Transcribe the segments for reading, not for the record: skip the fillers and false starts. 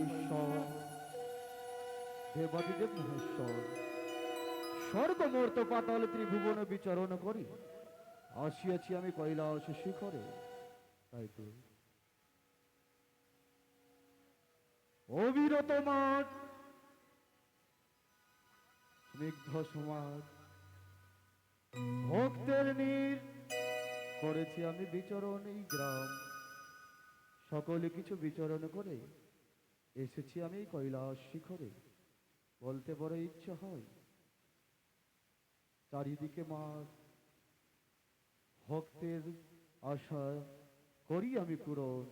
ঈশ্বর দেবাদিদেব মহেশ্বর স্বর্গমূর্ত পাতাল ত্রিভুবন বিচরণ করি আসিয়াছি আমি কৈলাস শিখরে। তাই তো অবিরত মাঠ স্নিগ্ধ সমাজ ভক্তের নীর করেছি আমি বিচরণ এই গ্রাম। সকলে কিছু বিচরণ করে এসেছি আমি কৈলাস শিখরে। বলতে বড় ইচ্ছে হয় চারিদিকে মাঠ ভক্তের আশা করি আমি পূরণ।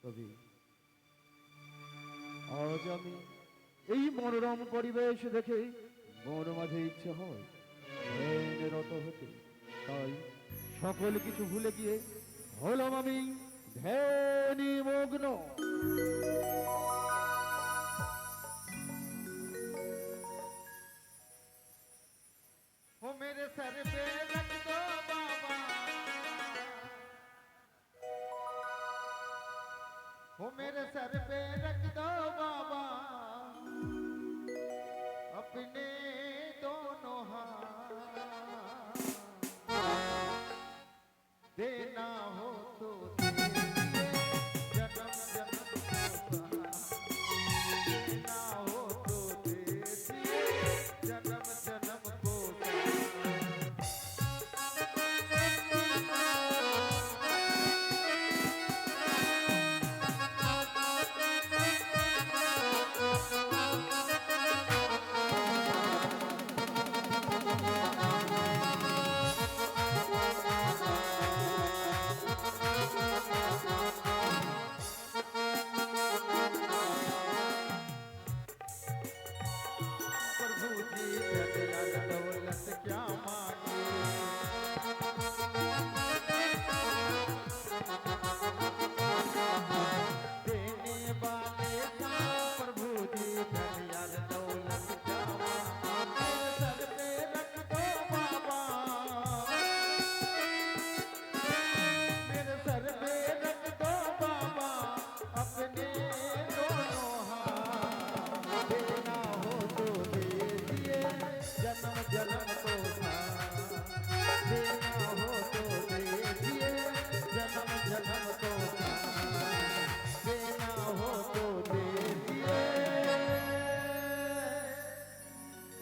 তবে আজ আমি এই মনোরম পরিবেশ দেখে মন মাঝে ইচ্ছে হয় রত হতে। তাই সকল কিছু ভুলে গিয়ে হলাম আমি ধ্যানে মগ্ন। हो मेरे सर पे रख दो बाबा, हो मेरे सर पे रख दो बाबा अपने दोनों हाथ। देना हो तो दीजिए जन्म जन्म को सहारा। देना हो तो दीजिए जन्म जन्म को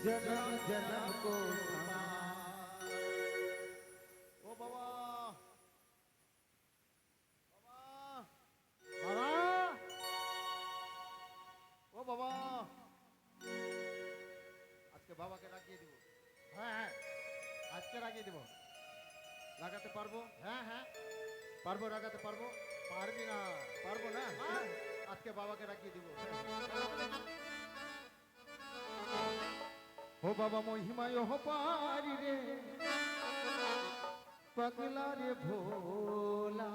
जन्म जन्म को ओ बाबा बाबा बाबा ओ बाबा আজকে বাবাকে রাখিয়ে দিব। হ্যাঁ হ্যাঁ আজকে রাখিয়ে দিব। লাগাতে পারবো? হ্যাঁ হ্যাঁ পারবো, লাগাতে পারবো। পারবি না? পারবো না। আজকে বাবাকে রাখিয়ে দিব। हो बाबा महिमा हो पारी रे पगला रे भोला।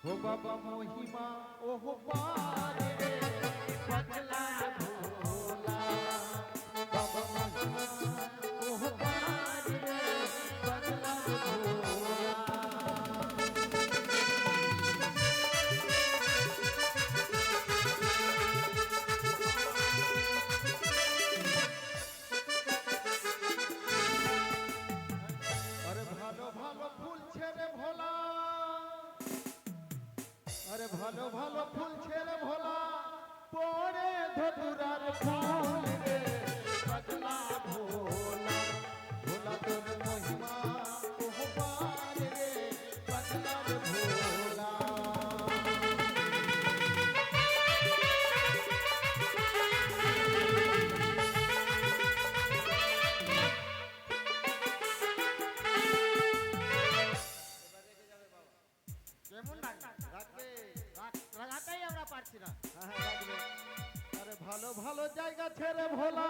हो बाबा महिमा हो पारी रे पगला रे भोला। बाबा महिमा हो पारी रे पगला रे भोला। अरे भालो भालो फूल छेरे भोला पोरे धतुरार फूल रे पगला भोला। भोला तोर महिमा ओह पार रे पगला रे भोला। কেমন রাখবে? রাখাটাই আমরা পারছি না। হ্যাঁ রাখবে। আরে ভালো ভালো জায়গা ছেড়ে ভোলা,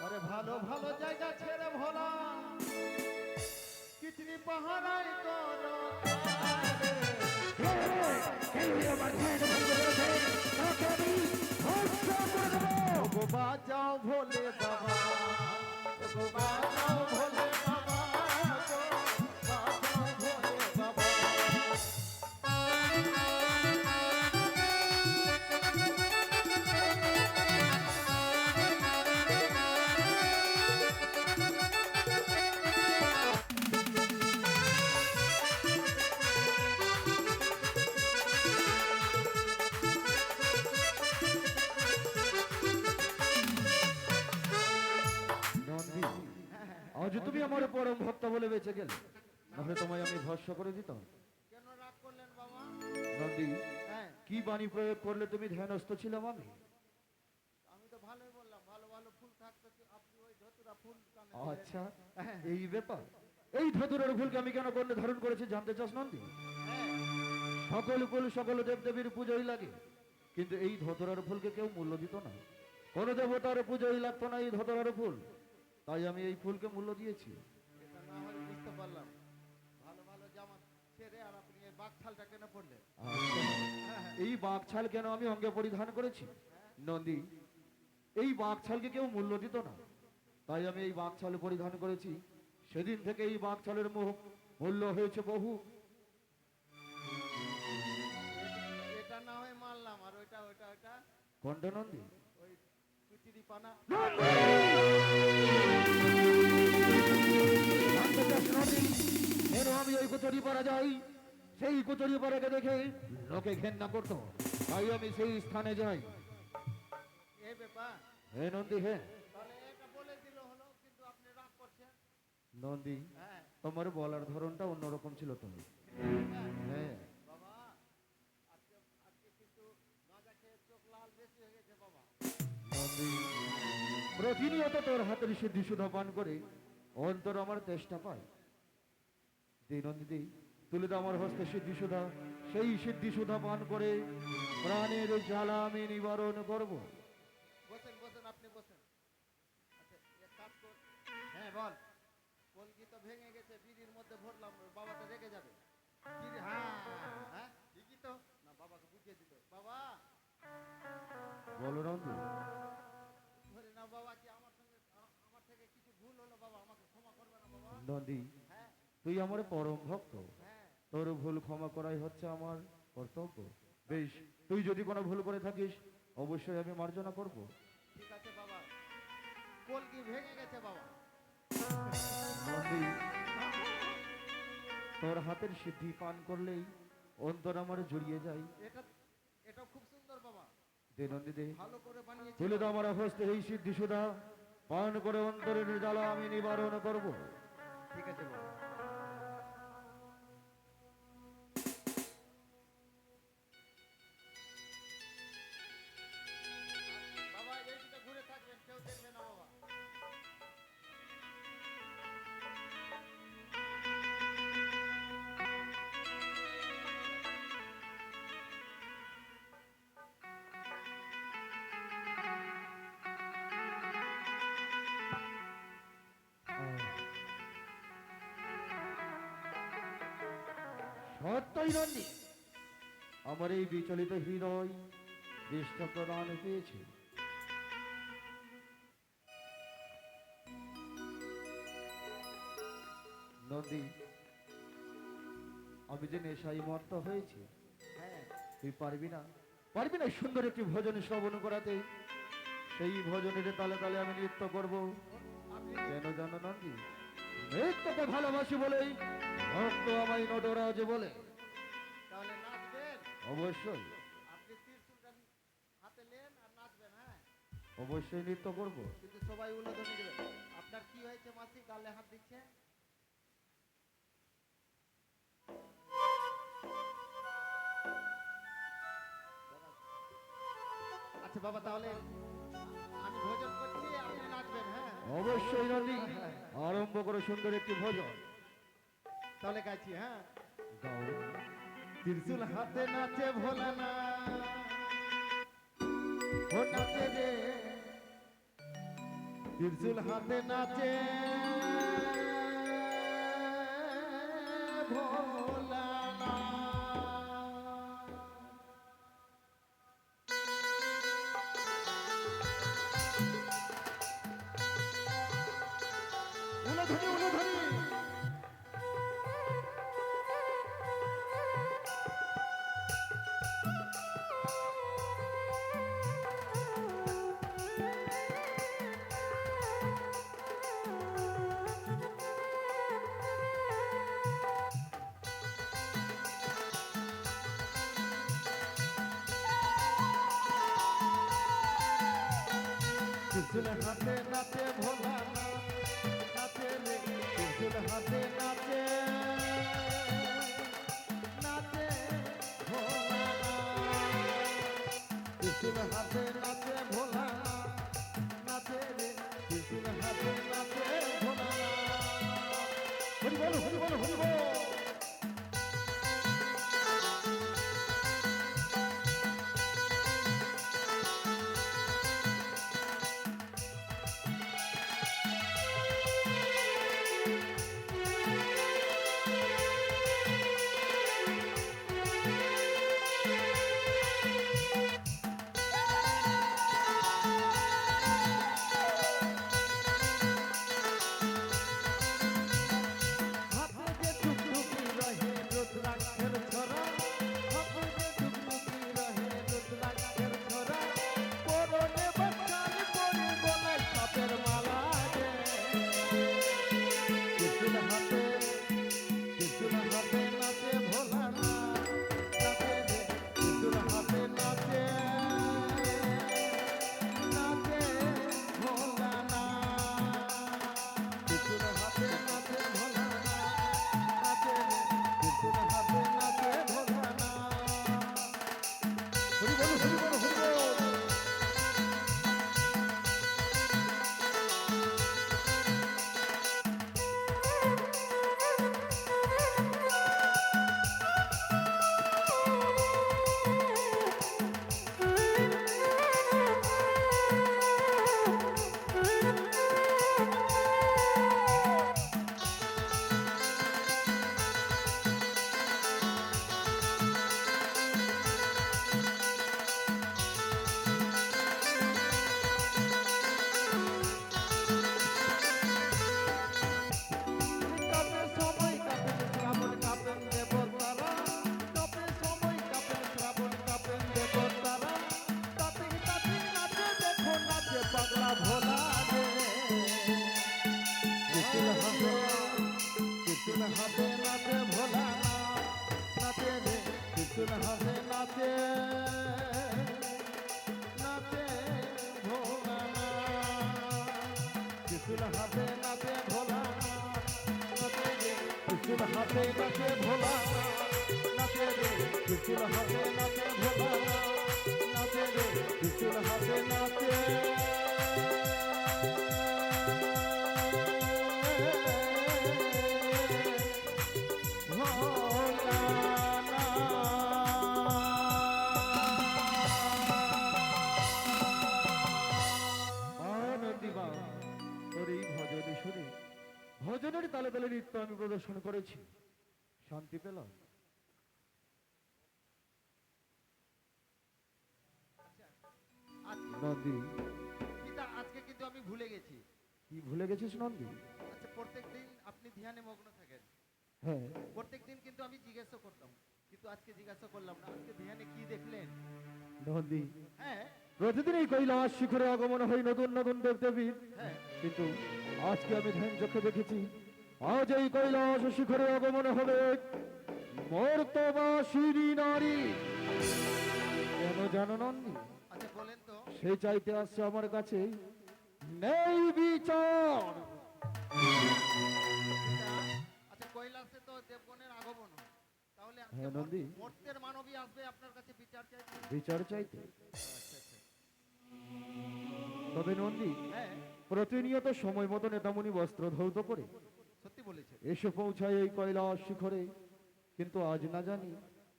আরে ভালো ভালো জায়গা ছেড়ে ভোলা কিচনি পাহাড়াই করো বাজাও ভোলে বাবা, বাজাও ভোলে বাবা, বাজাও ভোলে বাবা। তুমি আমার পরম ভক্ত বলে বেঁচে গেলে, নাহলে তোমায় আমি ভস্য করে দিতাম। কেন রাগ করলেন বাবা? নন্দী, হ্যাঁ, কি বাণী প্রয়োগ করলে তুমি ধ্যানস্থ ছিলাম আমি? আমি তো ভালোই বললাম, ভালো ভালো ফুল থাকতো, কি আপনি ওই ধতুরা ফুল কানে দিলেন। আচ্ছা, হ্যাঁ, এই ব্যাপার। এই ধতুরের ফুলকে আমি কেন করলে ধারণ করেছি জানতে চাস নন্দী? হ্যাঁ, সকল ফুল সকল দেবদেবীর পুজোই লাগে, কিন্তু এই ধতরার ফুলকে কেউ মূল্য দিত না। কোন দেবতার পুজোই লাগতো না এই ধতরার ফুল, তাই আমি এই ফুলকে মূল্য দিয়েছি। এটা না হয় বুঝতে পারলাম। ভালো ভালো জামা ছেড়ে আর আপনি এই বাঘছালটা কেন পড়লেন? আচ্ছা, এই বাঘছাল কেন আমি অঙ্গে পরিধান করেছি নন্দী? এই বাঘছালকে কেউ মূল্য দিত না, তাই আমি এই বাঘছাল পরিধান করেছি। সেদিন থেকে এই বাঘছালের মূল্য হয়েছে বহু। এটা না হয় মানলাম, আর ওইটা ওইটা ওইটা কোনটা নন্দী? ওই কুচিরি পানা। জানতে চাস নন্দী কেন আমি ওই কচুরি পাড়া যাই? সেই কচুরি পাড়াকে দেখে লোকে ঘেন্না করতো, তাই আমি সেই স্থানে যাই। এই ব্যাপার, হে নন্দী, হে তাহলে এটা বলে দিল হলো, কিন্তু আপনি রাগ করছেন। নন্দী, হ্যাঁ, তোমার বলার ধরনটা অন্যরকম ছিল তুমি। হ্যাঁ, হ্যাঁ বাবা, আজকে আজকে কিন্তু গাঁজা খেয়ে চোখ লাল বেশি হয়ে গেছে বাবা। নন্দী, প্রতিনিয়ত তোর হাতের সিদ্ধি সুধা পান করে অন্তর আমার তেষ্টা পায়। দে নন্দী দে, তুলে দাও আমার হস্তে সিদ্ধি সুধা। সেই সিদ্ধি সুধা পান করে প্রাণের জ্বালা আমি নিবারণ করব। বসেন বসেন, আপনি বসেন। আচ্ছা, এক কাজ কর। হ্যাঁ বল। কলকি তো ভেঙে গেছে, বিড়ির মধ্যে ভরলাম, বাবাটা রেগে যাবে। বিড়ি, হ্যাঁ হ্যাঁ ঠিকই তো, না বাবাকে বুঝিয়ে দিল। বাবা বলো নন্দী। ধরে না বাবা, কি আমার সঙ্গে আমার থেকে কিছু ভুল হলো বাবা, আমাকে ক্ষমা করবে না বাবা? নন্দী, হ্যাঁ তুই আমার পরম ভক্ত, হ্যাঁ, তোর ভুল ক্ষমা করাই হচ্ছে আমার কর্তব্য। বেশ, তুই যদি কোনো ভুল করে থাকিস অবশ্যই আমি মার্জনা করব। ঠিক আছে বাবা, কলকি ভেঙে গেছে বাবা। নন্দী, তোর হাতের সিদ্ধি পান করলেই অন্তর আমার জড়িয়ে যায়। এটা এটা খুব সুন্দর বাবা, দে নন্দী দে, ভালো করে বানিয়েছে। তুলে দাও আমার হস্তে এই সিদ্ধি সুধা পান করে অন্তরের জ্বালা আমি নিবারণ করব। ঠিক আছে বাবা। বাবা এইদিকে ঘুরে থাকবেন, কেউ দেখবে না বাবা। সত্যই নন্দী, আমার এই বিচলিত হৃদয় দৃষ্ট প্রদান পেয়েছে। নন্দী, আমি যে নেশাই মত্ত হয়েছি, হ্যাঁ, তুই পারবি না, পারবি না সুন্দর একটি ভজন শ্রবণ করাতে? সেই ভজনের তালে তালে আমি নৃত্য করব। আপনি কেন জানো নন্দী? নৃত্যকে ভালোবাসি বলেই ভক্ত আমায় নটরাজ বলে। তাহলে নাচবেন? অবশ্যই আপনি ত্রিশূলটা হাতে নেন আর নাচবেন। হ্যাঁ, অবশ্যই নৃত্য করব। কিন্তু সবাই উল্লোধনী দেবে। আপনার কি হয়েছে মাসি, গালে হাত দিচ্ছে? আচ্ছা বাবা, তাহলে আমি ভোজন করছি, আপনি নাচবেন। হ্যাঁ, অবশ্যই নন্দী, আরম্ভ করো সুন্দর একটি ভজন। তাহলে গাইছি। হ্যাঁ, গাও। ত্রিশূল হাতে নাচে ভোলানা, ও নাচে রে, ত্রিশূল হাতে নাচে ভোলানা। উলুধ্বনি উলুধ্বনি। ত্রিশূল হাতে নাচে ভোলানা, নাচে রে কাপে সময় কাপেন শ্রাবণ কাপেন দেবতারা কাপে সময় কাপেন শ্রাবণ কাপেন দেবতারা তাতে তাতে নাচে দেখো নাচে পাগলা ভোলা রে ত্রিশুল হাতে নাচে ভোলা নাচে রে ত্রিশুল হাতে নাচে নাচে ভোলা ত্রিশুল হাতে নাচে ভোলা নাচে রে ত্রিশুল হাতে নাচে ভোলা নাচে রে ত্রিশুল হাতে নাচে ভোলা নাচে রে ত্রিশুল হাতে নাচে ভজনের তালে তালে নৃত্য আমি প্রদর্শন করেছি, শান্তি পেলাম। নন্দী, পিতা আজকে কিন্তু আমি ভুলে গেছি। কি ভুলে গেছিস নন্দী? আচ্ছা, প্রত্যেকদিন আপনি ধ্যানে মগ্ন থাকেন। হ্যাঁ, প্রত্যেকদিন কিন্তু আমি জিজ্ঞাসা করতাম, কিন্তু আজকে জিজ্ঞাসা করলাম না। আজকে ধ্যানে কি দেখলেন? নন্দী, হ্যাঁ প্রতিদিন এই কৈলাস শিখরে আগমন হয় নতুন নতুন দেবদেবীর, হ্যাঁ, কিন্তু আজকে আমি ধ্যান চোখে দেখেছি আজ এই কৈলাস শিখরে আগমন হবে মর্তবাসিনী নারী। কেন জানো নন্দী? আচ্ছা বলেন তো। সে চাইতে আসছে আমার কাছে নেই বিচার। পিতা, আচ্ছা কৈলাসে তো দেবগণের আগমন হয়, তাহলে আজকে হ্যাঁ, নন্দী। মর্তের মানবী আসবে আপনার কাছে বিচার চাইতে? বিচার চাইতে? আচ্ছা আচ্ছা, তবে নন্দী, হ্যাঁ প্রতিনিয়ত সময় মতো নেতামণি বস্ত্র ধৌত করে সত্যি বলেছেন। এসে পৌঁছায় এই কৈলাস শিখরে, কিন্তু আজ না জানি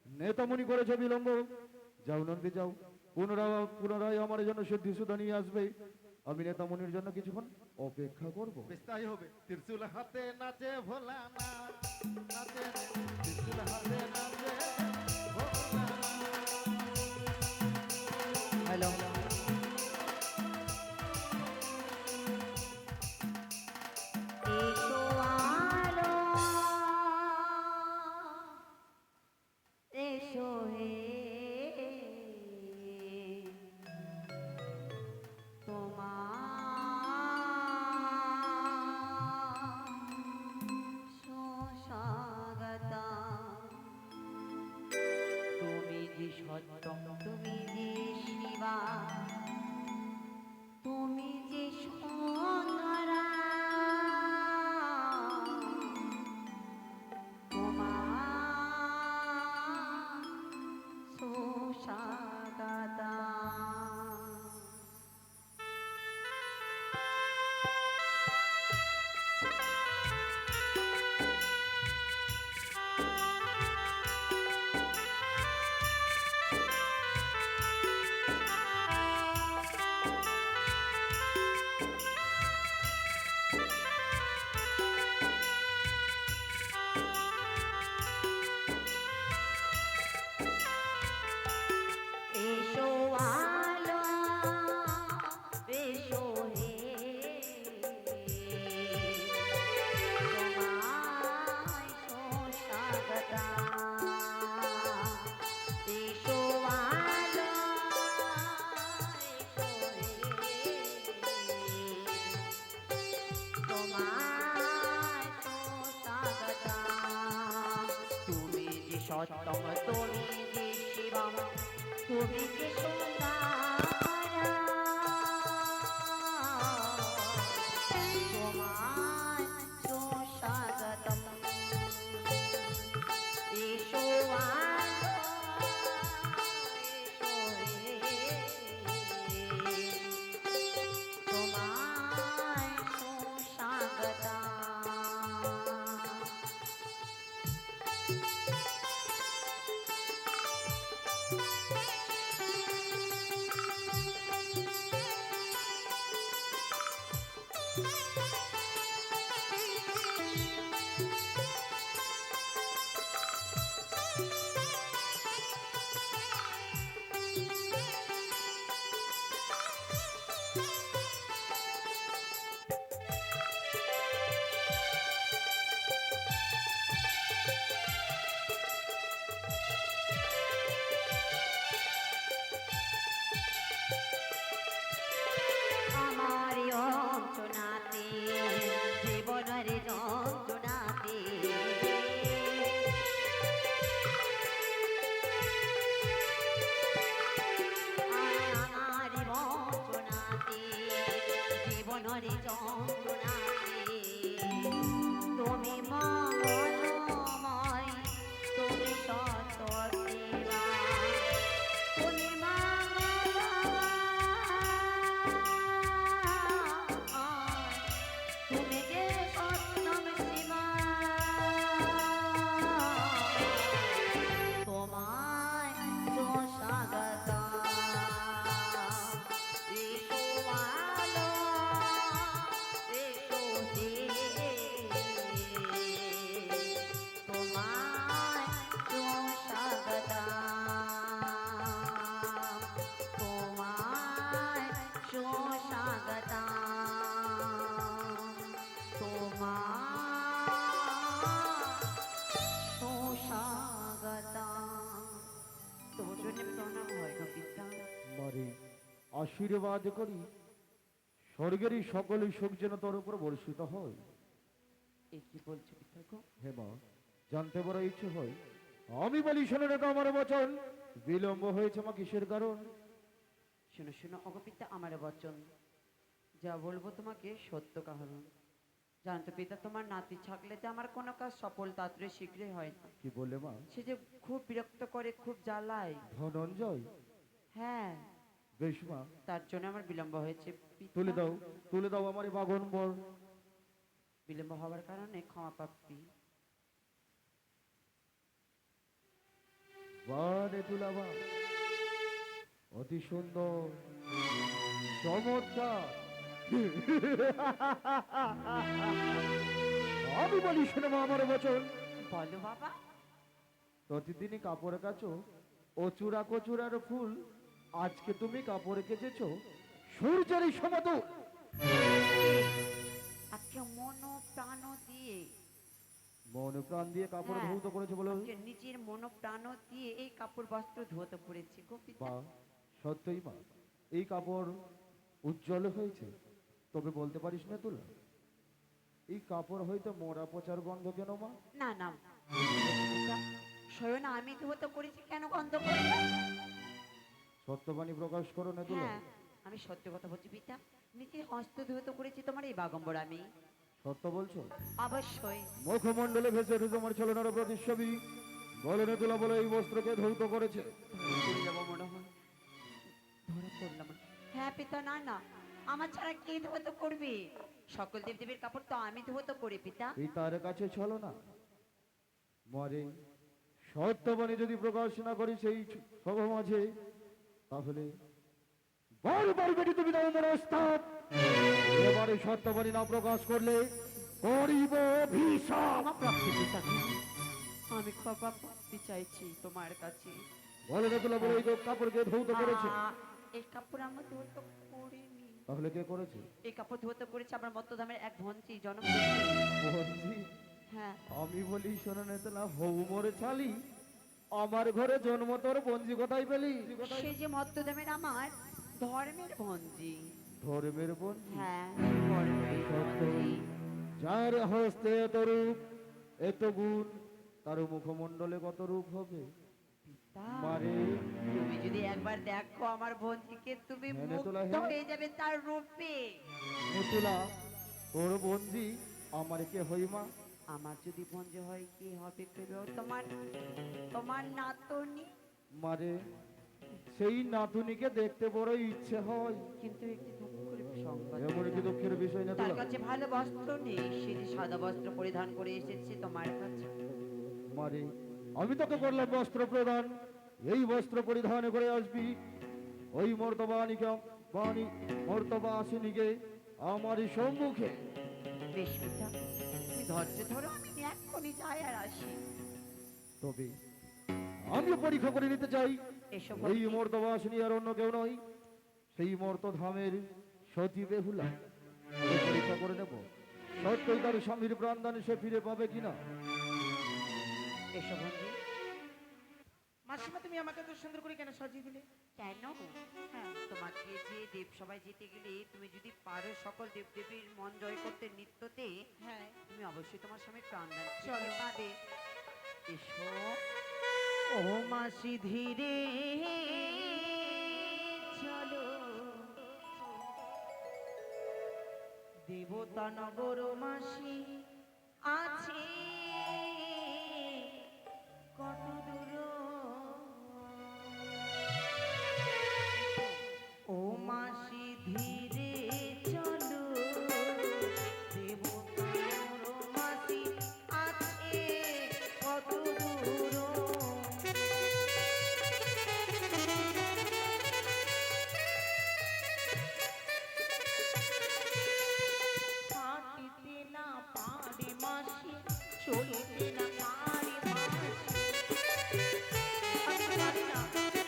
নেতামণি করেছে বিলম্ব। যাও নন্দী যাও, পুনরায় আমার জন্য সিদ্ধি সুধা নিয়ে আসবে। আমি নেতামণির জন্য কিছুক্ষণ অপেক্ষা করব। বেশ তাই হবে। ত্রিশূল হাতে নাচে ভোলা না, নাচে রে ত্রিশূল হাতে নাচে ভোলা না। হ্যালো, এসো আলো এসো হে তোমার সুস্বাগতম। আমার অঞ্চনাতে জীবনের যন্ত্রণাতে আমার অঞ্চনাতে জীবনের যন্ত্রণাতে তুমি মঙ্গলময়, তুমি সত্যবা, তুমি তুমি যে সত্যম শিবা, তোমায় সুস্বাগত। এসো আলো, এসো হে, তোমায় সুস্বাগত, তোমায় সুস্বাগত, মারে আশীর্বাদ করি স্বর্গেরই সকল সুখ যেন তোর উপর বর্ষিত হয়। কি বলছো পিতা? হে মা, জানতে বড় ইচ্ছে হয়। আমি বলি শোনো না, তো আমার বচন বিলম্ব হয়েছে মা কিসের কারণ? শোনো শোনো অগপিতা, আমার বচন যা বলবো তোমাকে সত্য কারণ। জানতো পিতা, তোমার নাতি থাকলে যে আমার কোনো কাজ সফল তাড়াতাড়ি শীঘ্রই হয় না। কি বললে মা? সে যে খুব বিরক্ত করে, খুব জ্বালায়। ধনঞ্জয়? হ্যাঁ, বেশ মা, তার জন্য আমার বিলম্ব হয়েছে পিতা। তুলে দাও আমার এই বাগন বর। বিলম্ব হওয়ার কারণে ক্ষমা প্রাপ্তি। বারে তুলাবা, অতি সুন্দর চমৎকার। আমি বলি শোনো মা, আমার বচন বলো বাবা। প্রতিদিনই কাপড় কাচো ও চূড়া কচুরার ফুল, আজকে তুমি কাপড় কেচেছো সূর্যের এই সমতল। আজকে মন প্রাণ দিয়ে, মন প্রাণ দিয়ে কাপড় হ্যাঁ, ধৌত করেছে বলো? আজকে নিজের মন প্রাণ দিয়ে এই কাপড় বস্ত্র ধুতে পড়েছি গো পিতা। বা সত্যই মা, এই কাপড় উজ্জ্বল হয়েছে। তবে বলতে পারিস না তুলা, এই কাপড় হয়তো মরা পচার গন্ধ কেন মা? না না পিতা, স্বয়ং আমি ধুতে করেছি, কেন গন্ধ করবে? সত্যবাণী প্রকাশ করো না তুলা। হ্যাঁ, আমি সত্য কথা বলছি পিতা, নিজে হস্ত ধুতে করেছি তোমার এই বাগম্বর আমি। সত্য বলছো? অবশ্যই। মুখমণ্ডলে ভেসে উঠে তোমার ছলনার প্রতিচ্ছবি। বলো না তুলা, বলো এই বস্ত্রকে ধৌত করেছে। ধরে যাবো মনে হয়, ধরে পড়লাম। হ্যাঁ পিতা, না না, আমার ছাড়া কে ধুতে করবে? সকল দেবদেবীর কাপড় তো আমি ধুতে করি পিতা। এই তার কাছে চলো না মরে, সত্যবাণী যদি প্রকাশ না করি সেই সভা মাঝে, তাহলে বারবার বেটি তুমি দাও আমার ওস্তাদ। এবারে সত্যবাণী না প্রকাশ করলে করিব অভিশাপ। ক্ষমা প্রাপ্তি পিতা, আমি ক্ষমা প্রাপ্তি চাইছি তোমার কাছে। বলে না তুলা, বলে এই যে কাপড়কে ধৌত করেছে। এই কাপড় আমার ধুতে করিনি। তাহলে কে করেছে? এই কাপড় ধুতে করেছে আমার মত্তধামের এক ভঞ্জি জনক। বলছি, হ্যাঁ, আমি বলি শোনো না তুলা, হৌ মরে ছালি, আমার ঘরে জন্ম তোর বঞ্জি কোথায় পেলি? সে যে মত্তধামের আমার ধর্মের ভঞ্জি। ধর্মের বঞ্জি? হ্যাঁ, ধর্মের ভঞ্জি। যার হস্তে এত রূপ এত গুণ, তার মুখমণ্ডলে কত রূপ হবে পিতা, মারে। তুমি যদি একবার দেখো আমার ভঞ্জিকে, তুমি হ্যাঁ রে মুগ্ধ তোলা, হ্যাঁ। হয়ে যাবে তার রূপে। মুতুলা, তোর বঞ্জি আমার কে হইমা? আমার যদি ভঞ্জি হয় কি হবে কেউ? তোমার তোমার নাতনি। মারে, সেই নাতুনিকে দেখতে বড় ইচ্ছে হয়, কিন্তু একটি দুঃখের সংবাদ, এমন কি দুঃখের বিষয় না তার তুলা? কাছে ভালো বস্ত্র নেই, সে যে সাদা বস্ত্র পরিধান করে এসেছে তোমার কাছে। মারে, আমি তোকে করলাম বস্ত্র প্রদান, এই বস্ত্র পরিধান করে আসবি ওই মর্তবাণীকে, বাণী মর্তবা আসিনীকে আমারই সম্মুখে। বেশ পিতা, তুমি ধৈর্য ধরো, আমি এক্ষুনি যাই আর আসি। তবে আমিও পরীক্ষা করে নিতে চাই এসো এই ভগ্নী। মর্তবাসিনী আর অন্য কেউ নয়, সেই মর্তধামের সতী বেহুলা। আমি পরীক্ষা করে নেব সত্যই তার স্বামীর প্রাণদান সে ফিরে পাবে কিনা। এসো ভগ্নী। মাসিমা তুমি আমাকে তো সুন্দর করে কেন সাজিয়ে দিলে? কেন? হ্যাঁ, তোমাকে যে দেবসভায় যেতে গেলে তুমি যদি পারো সকল দেবদেবীর মন জয় করতে নৃত্যতে, হ্যাঁ তুমি অবশ্যই তোমার স্বামীর প্রাণদান চলো। পাবে। এসো। ও মাসি ধীরে চলো, দেবতা নগর মাসি আছে কত দূর। ও মাসি ধীরে চলো, দেবতা নগর মাসি আছে কত দূর। হাঁটিতে না পারে মাসি, চলিতে না পারে মাসি। আমি পারি না, আমি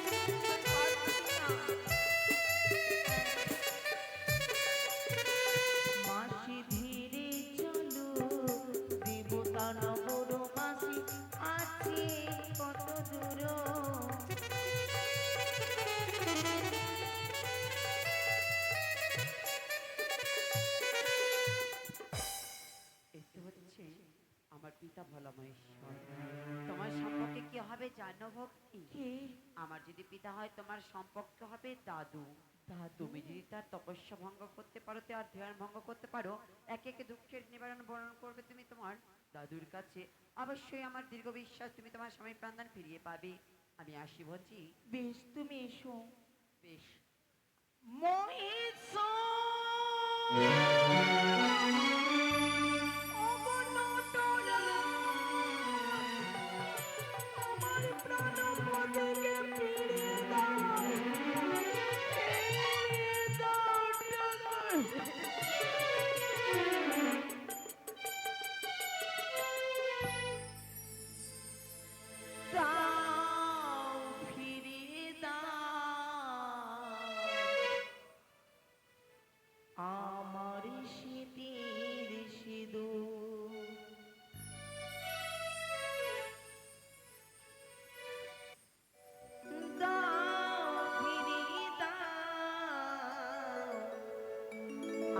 পারছি না। মাসি ধীরে চলো, দেবতা নগর মাসি আছে কত দূর। দেখতে হচ্ছে আমার পিতা ভোলা মহেশ্বর। তোমার সম্পর্কে কি হবে জানো ভক্তি? কে? আমার যদি পিতা হয় তোমার সম্পর্ক হবে দাদু। দাদু? তুমি যদি তার তপস্যা ভঙ্গ করতে পারো, তার ধ্যান ভঙ্গ করতে পারো, একে একে দুঃখের নিবারণ বরণ করবে তুমি তোমার দাদুর কাছে। অবশ্যই আমার দীর্ঘ বিশ্বাস তুমি তোমার স্বামী প্রাণদান ফিরিয়ে পাবে। আমি আসি ভজি। বেশ তুমি এসো। বেশ। দাও ফিরিয়ে দাও আমার শীতের সিঁদুর। দাও ফিরিয়ে দাও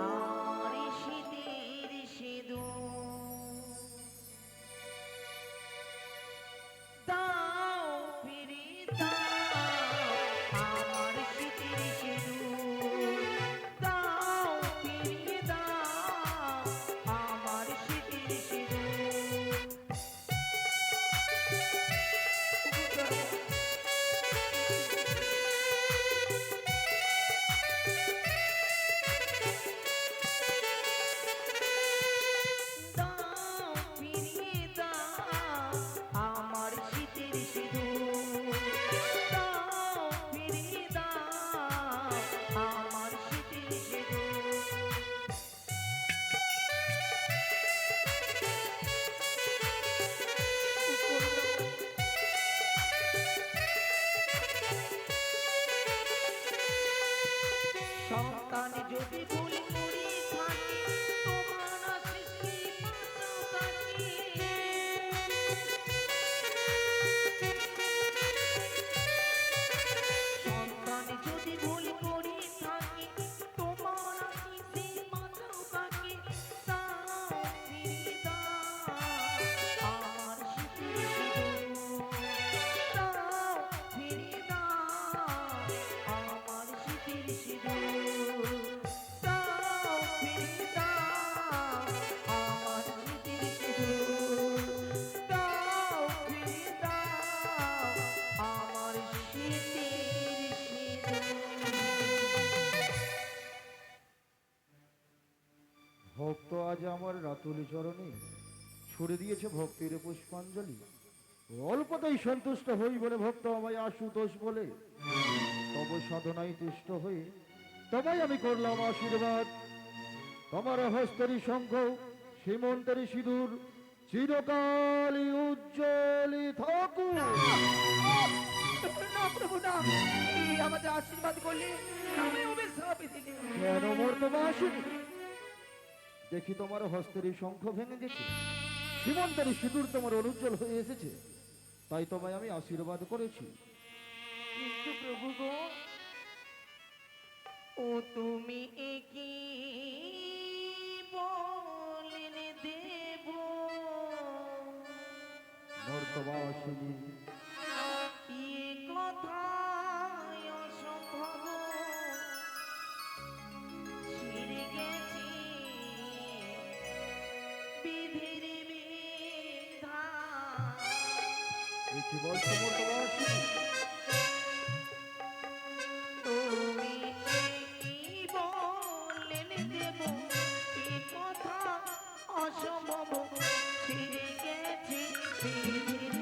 আমার শীতের সিঁদুর। দাও ফিরিয়ে দাও আমার শীতের সিঁদুর। দাও ফিরিয়ে দাও আমার শীতের সিঁদুর। দাও ফিরিয়ে দাও আমার শীতের সিঁদুর। দাও ফিরিয়ে দাও আমার শীতের সিঁদুর। সন্তান যদি ভুল করে থাকে, তোমার আশিসে বাঁচাও তাকে। সন্তান যদি ভুল করে থাকে, তোমার আশিসে বাঁচাও তাকে। দাও ফিরিয়ে দাও আমার শীতের সিঁদুর। দাও ফিরিয়ে দাও আমার শীতের সিঁদুর। দাও ফিরিয়ে দাও আমার শীতের সিঁদুর। দাও ফিরিয়ে দাও আমার শীতের সিঁদুর। ভক্ত আজ আমার রাতুল চরণে ছুড়ে দিয়েছে ভক্তির পুষ্পাঞ্জলি। অল্পতেই সন্তুষ্ট হই বলে ভক্ত আমায় আশুতোষ বলে, তব সাধনায় তুষ্ট হয়ে তবাই আমি করলাম আশীর্বাদ। তোমার হস্তরি শঙ্খ সীমন্তরি সিঁদুর চিরকালই উজ্জ্বলি থাকুক। না প্রভু না, এই আমাদের আশীর্বাদ করলে আমি অভিশাপ দিলে। কেন মর্তবা আসেনি? দেখি তোমার হস্তের শঙ্খ ভেঙে গেছে, সীমন্তের সিঁদুর তোমার অনুজ্জ্বল হয়ে এসেছে, তাই তোমায় আমি আশীর্বাদ করেছি। কিন্তু প্রভু গো, ও তুমি একি বলেন দেব, মর্তবা আসেনি। এ কথা অসম্ভব, ছিঁড়ে গেছে বিধির বিধান। কি বলছো মর্তবা আসেনি? তুমি কি বলেন দেব, এ কথা অসম্ভব, ছিঁড়ে গেছে বিধির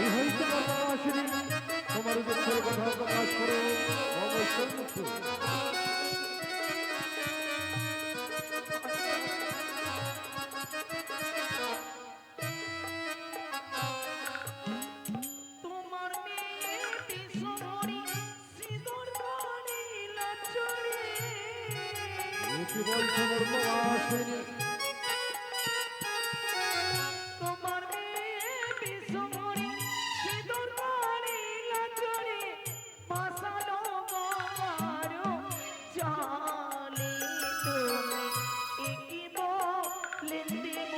এই হয়েছে মর্তবা আসেনি, তোমার দুঃখের কথা প্রকাশ করো অবশ্যই মুক্ত। তোমার মেয়ে বিশ্বহরি সিঁদুর পরিল চড়ে। কি বলছো মর্তবা আসেনি? তোমার মেয়ে বিশ্বহরি সিঁদুর পরিল চড়ে, ভাসালো গঙ্গার জলে। তুমি একি বলেন দেব,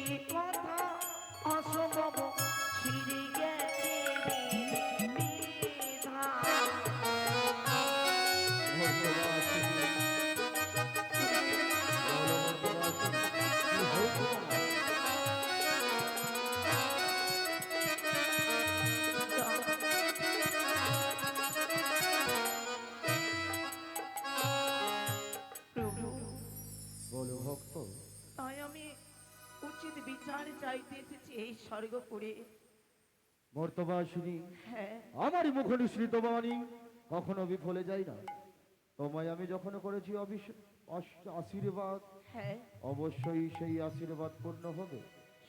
এ কথা অসম্ভব, ছিঁড়ে গেছে বিধান। মর্তবা আসেনি। বলো মর্তবা আসেনি, কি হয়েছে তোমার? প্রভু, বলো ভক্ত। তাই আমি উচিত বিচার চাইতে এসেছি এই স্বর্গপুরে। মর্তবা আসেনি, হ্যাঁ, আমারই মুখ নিঃসৃত বাণী কখনো বিফলে যায় না। তোমায় আমি যখন করেছি আশীর্বাদ, হ্যাঁ, অবশ্যই সেই আশীর্বাদ পূর্ণ হবে।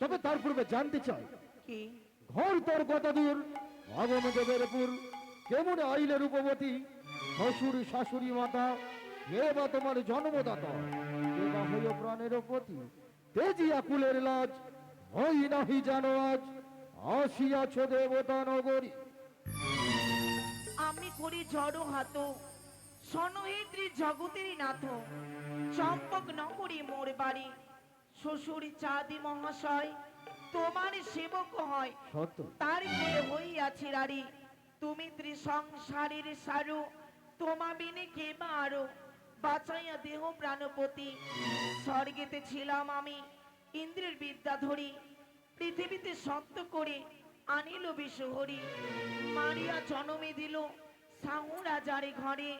তবে তার পূর্বে জানতে চাই, কি ঘর তোর কত দূর, আগম দেবেরপুর কেমন আইলে রূপবতী, শ্বশুর শাশুড়ি মাতা, কে বা তোমার জন্মদাতা, কে বা হইল প্রাণের পতি, তেজিয়া কুলের লাজ, হই নাহি জানো আজ, আসিয়াছ দেবতা নগরী। আমি করি জড় হাত, সনহিত্রী জগতের নাথ, চম্পক নগরী মোর বাড়ি, শ্বশুর চাঁদি মহাশয় তোমার সেবক হয়, সত্য তার কোলে হইয়াছি রারি। তুমি ত্রিসংসারের সারু, তোমা বিনে কে বা আরো, বাঁচাইয়া দেহ প্রাণপতি। স্বর্গেতে ছিলাম আমি ইন্দ্রের বিদ্যা ধরি, পৃথিবীতে সত্য করে আনিল বিশ্বহরি। মারিয়া জনমে দিল সাহু রাজারে ঘরে,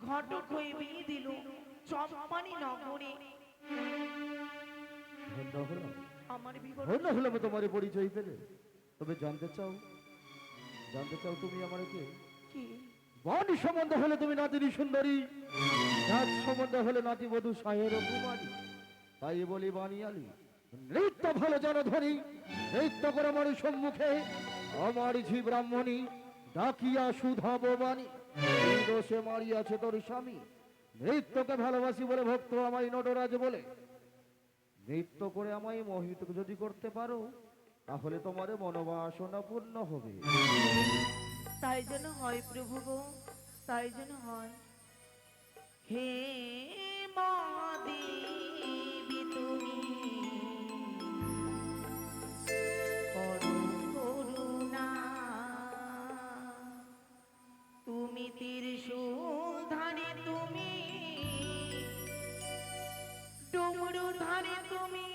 ঘটক হয়ে বিয়ে দিল চম্পানি নগরে। ধন্য হলাম, আমার বিবরণ ধন্য হলাম তোমার এই পরিচয় পেলে। তবে জানতে চাও তুমি আমার কে? কি? বাণী সম্বন্ধ হলে তুমি নাতিনী সুন্দরী, নাচ সম্বন্ধ হলে নাতি বধূ সাহের কুমারী। তাই বলি বাণী আলী, নৃত্য ভালো যেন ধরি, নৃত্য করে আমার সম্মুখে আমার ঝি ব্রাহ্মণী ডাকিয়া সুধাব বাণী। এই দোষে মারিয়াছে তোর স্বামী, নৃত্যকে ভালোবাসি বলে ভক্ত আমায় নটরাজ বলে। নৃত্য করে আমায় মোহিত যদি করতে পারো, তাহলে তোমার মনোবাসনা পূর্ণ হবে। তাই যেন হয় প্রভু গো, তাই যেন হয়। হে মহাদেবী তুমি করো করুণা, তুমি ত্রিশূল ধারে, তুমি ডমরু ধারে, তুমি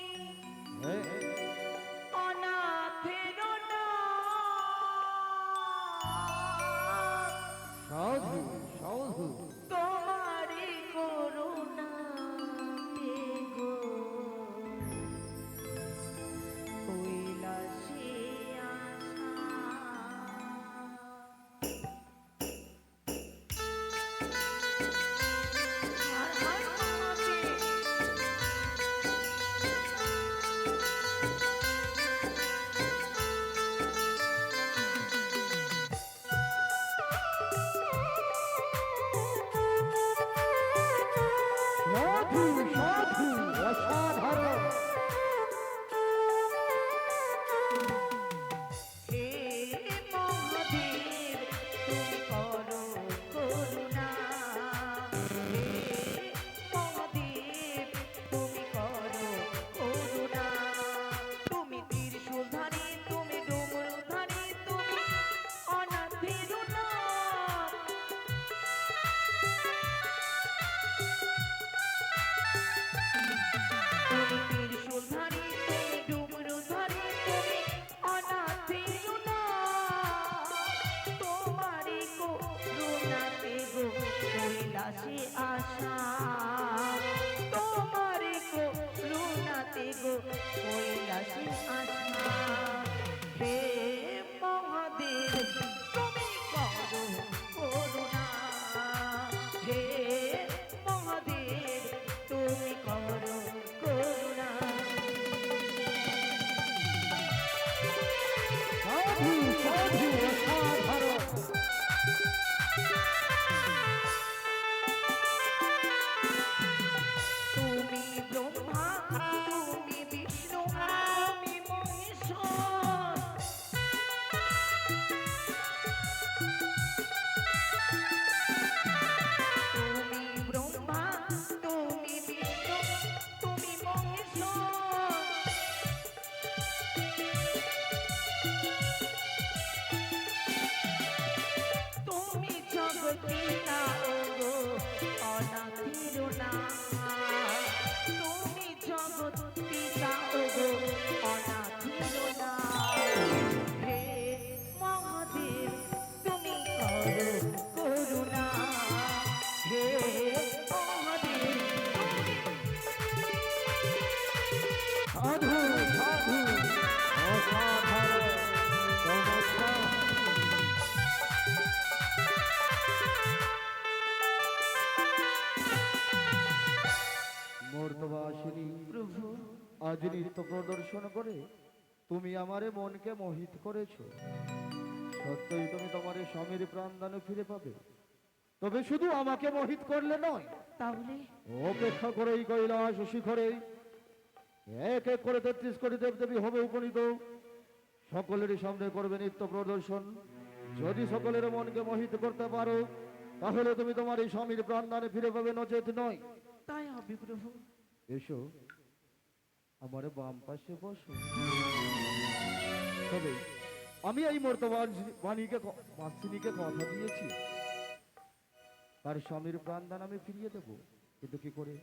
হ্যাঁ, অনাথের সাধু সাধু তোমারে করুণা গো কৈলাসে আশা। আসে আশা তোমার করুণাতে গো কৈলাসে আশা হে মহাদেব তুমি করো করুণা হে মহাদেব তুমি করো করুণা সাধু সাধু অসাধারণ। তুমি ব্রহ্মা তুমি বিষ্ণু তুমি মহেশ্বর তুমি ব্রহ্মা তুমি বিষ্ণু তুমি মহেশ্বর তুমি জগতিনা ওগো অনাথির না তুমি জগৎ পিতা ওগো অনাথির না হে মহাদেব তুমি করো করুণা হে মহাদেব সাধু সাধু অসাধারণ চমৎকার। মর্তবাসিনী প্রভু আজ নৃত্য প্রদর্শন করে তুমি আমারে মনকে মোহিত করেছো। সত্যই তুমি তোমার এই স্বামীর প্রাণদানে ফিরে পাবে, তবে শুধু আমাকে মোহিত করলে নয়, তাহলে অপেক্ষা করে এই কৈলাস শিখরে এক এক করে 33 কোটি দেবদেবী হবে উপনীত। সকলের সামনে করবে নৃত্য প্রদর্শন। যদি সকলের মনকে মোহিত করতে পারো তাহলে তুমি তোমার এই স্বামীর প্রাণদানে ফিরে পাবে, নচেত নয়। তাই হবে প্রভু এসো আমার বাম পাশে বসো। তবে আমি এই বাণীকে কথা দিয়েছি তার স্বামীর প্রাণদান আমি ফিরিয়ে দেব, কিন্তু কি করে?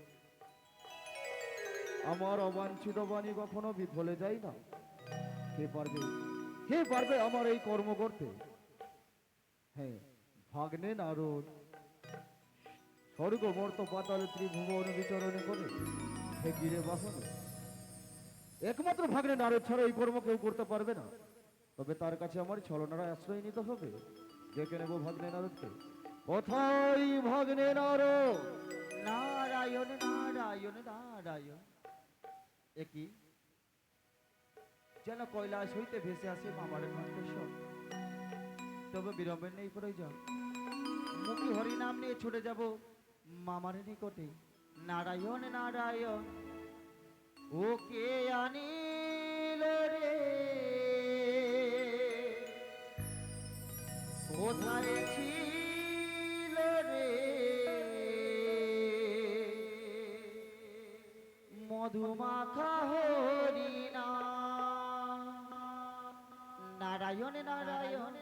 আমার অবাঞ্ছিত বাণী কখনো বিফলে যায় না। কে পারবে আমার এই কর্ম করতে? হ্যাঁ, ভাগ্নে নারদ স্বর্গ মর্ত পাতাল ত্রিভুবন বিচরণ করে হে গিরে বাহন। একমাত্র ভাগ্নে নারদ ছাড়া এই কর্ম কেউ করতে পারবে না। তবে তার কাছে আমার ছলনার আশ্রয় নিতে হবে। ডেকে নেব ভাগ্নে নারদকে। কোথায় ভাগ্নে নারদ? নারায়ণ নারায়ণ নারায়ণ। একই যেন কৈলাস হইতে ভেসে আসে মামার কণ্ঠস্বর। তবে বিলম্বের নেই প্রয়োজন, মুখী হরি নাম নিয়ে ছুটে যাব মামার নিকটে। নারায়ণ নারায়ণ ওকে আনিল রে, কোথায় ছিল রে মধুমাখা হরিণা। নারায়ণ নারায়ণ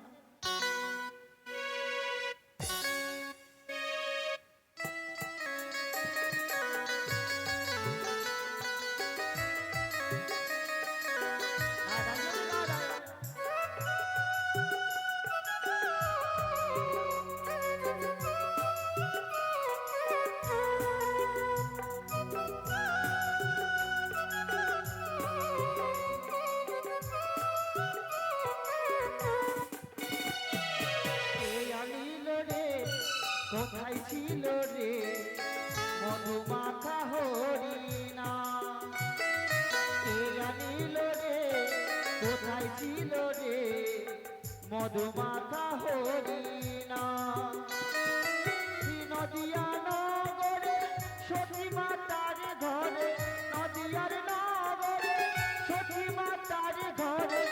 নারায়ণ নারায়ণ কে আনিল রে, কোথায় ছিল রে মধুমাখা হরিণা। কে আনিল রে, কোথায় ছিল রে মধুমাখা হরিণা। নদিয়া নগরে সতী মাতার ঘরে, নদিয়ার নগরে সতী মাতার ঘরে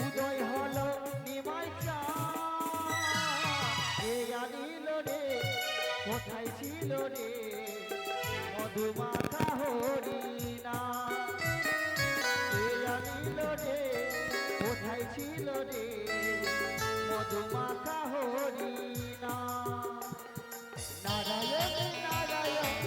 উদয় হলো নিমাই চাঁদ। এ আনিল রে, কোথায় ছিল রে মধুমাখা হরিণা। এ আনিল রে, কোথায় ছিল রে মধুমাখা হরিণা। নারায়ণ নারায়ণ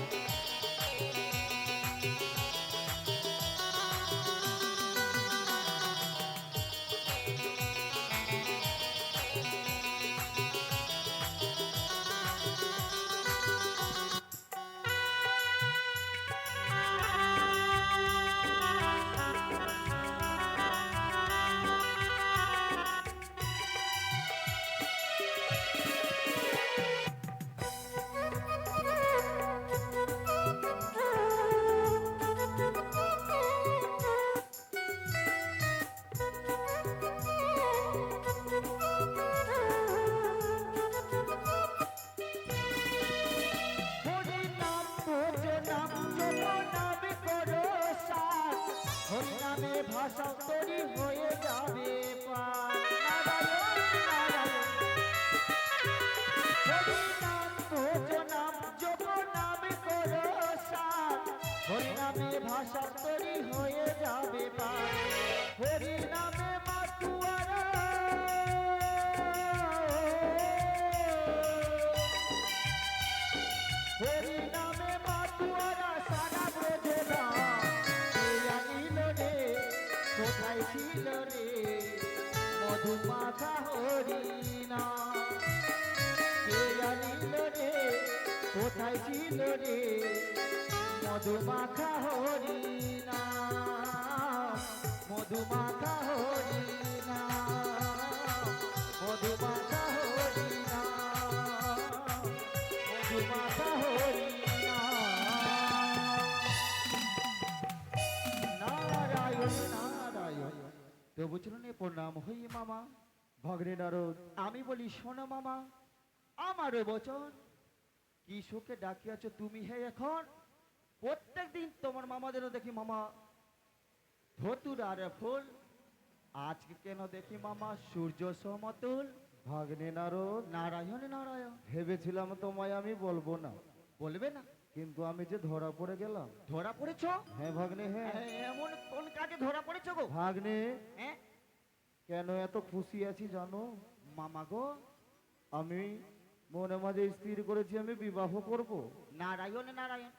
কোথায় ছিল রে মধুমাখা হরিনাম, মধুমাখা হরিনাম, মধুমাখা হরিনাম, মধুমাখা হরিনাম। নারায়ণ নারায়ণ। তবু চলনে প্রণাম হই মামা। ভাগ্নে নারদ, আমি বলি শোনো মামা, আমার বচন কি সুখে ডাকিয়াছ তুমি হে এখন। প্রত্যেক দিন তোমার মামাদেরও দেখি মামা ধতুর আর ফুল, আজকে কেন দেখি মামা সূর্য সমতুল। ভাগ্নে নারদ, নারায়ণ নারায়ণ। ভেবেছিলাম তোমায় আমি বলবো না, বলবে না? কিন্তু আমি যে ধরা পড়ে গেলাম। ধরা পড়েছ? হ্যাঁ ভাগ্নে, হ্যাঁ। এমন কোন কাজে ধরা পড়েছ গো? ভাগ্নে, হ্যাঁ কেন এত খুশি আছি জানো? মামা গো। আমি মনে মাঝে স্থির করেছি আমি বিবাহ করব। নারায়ণ নারায়ণ।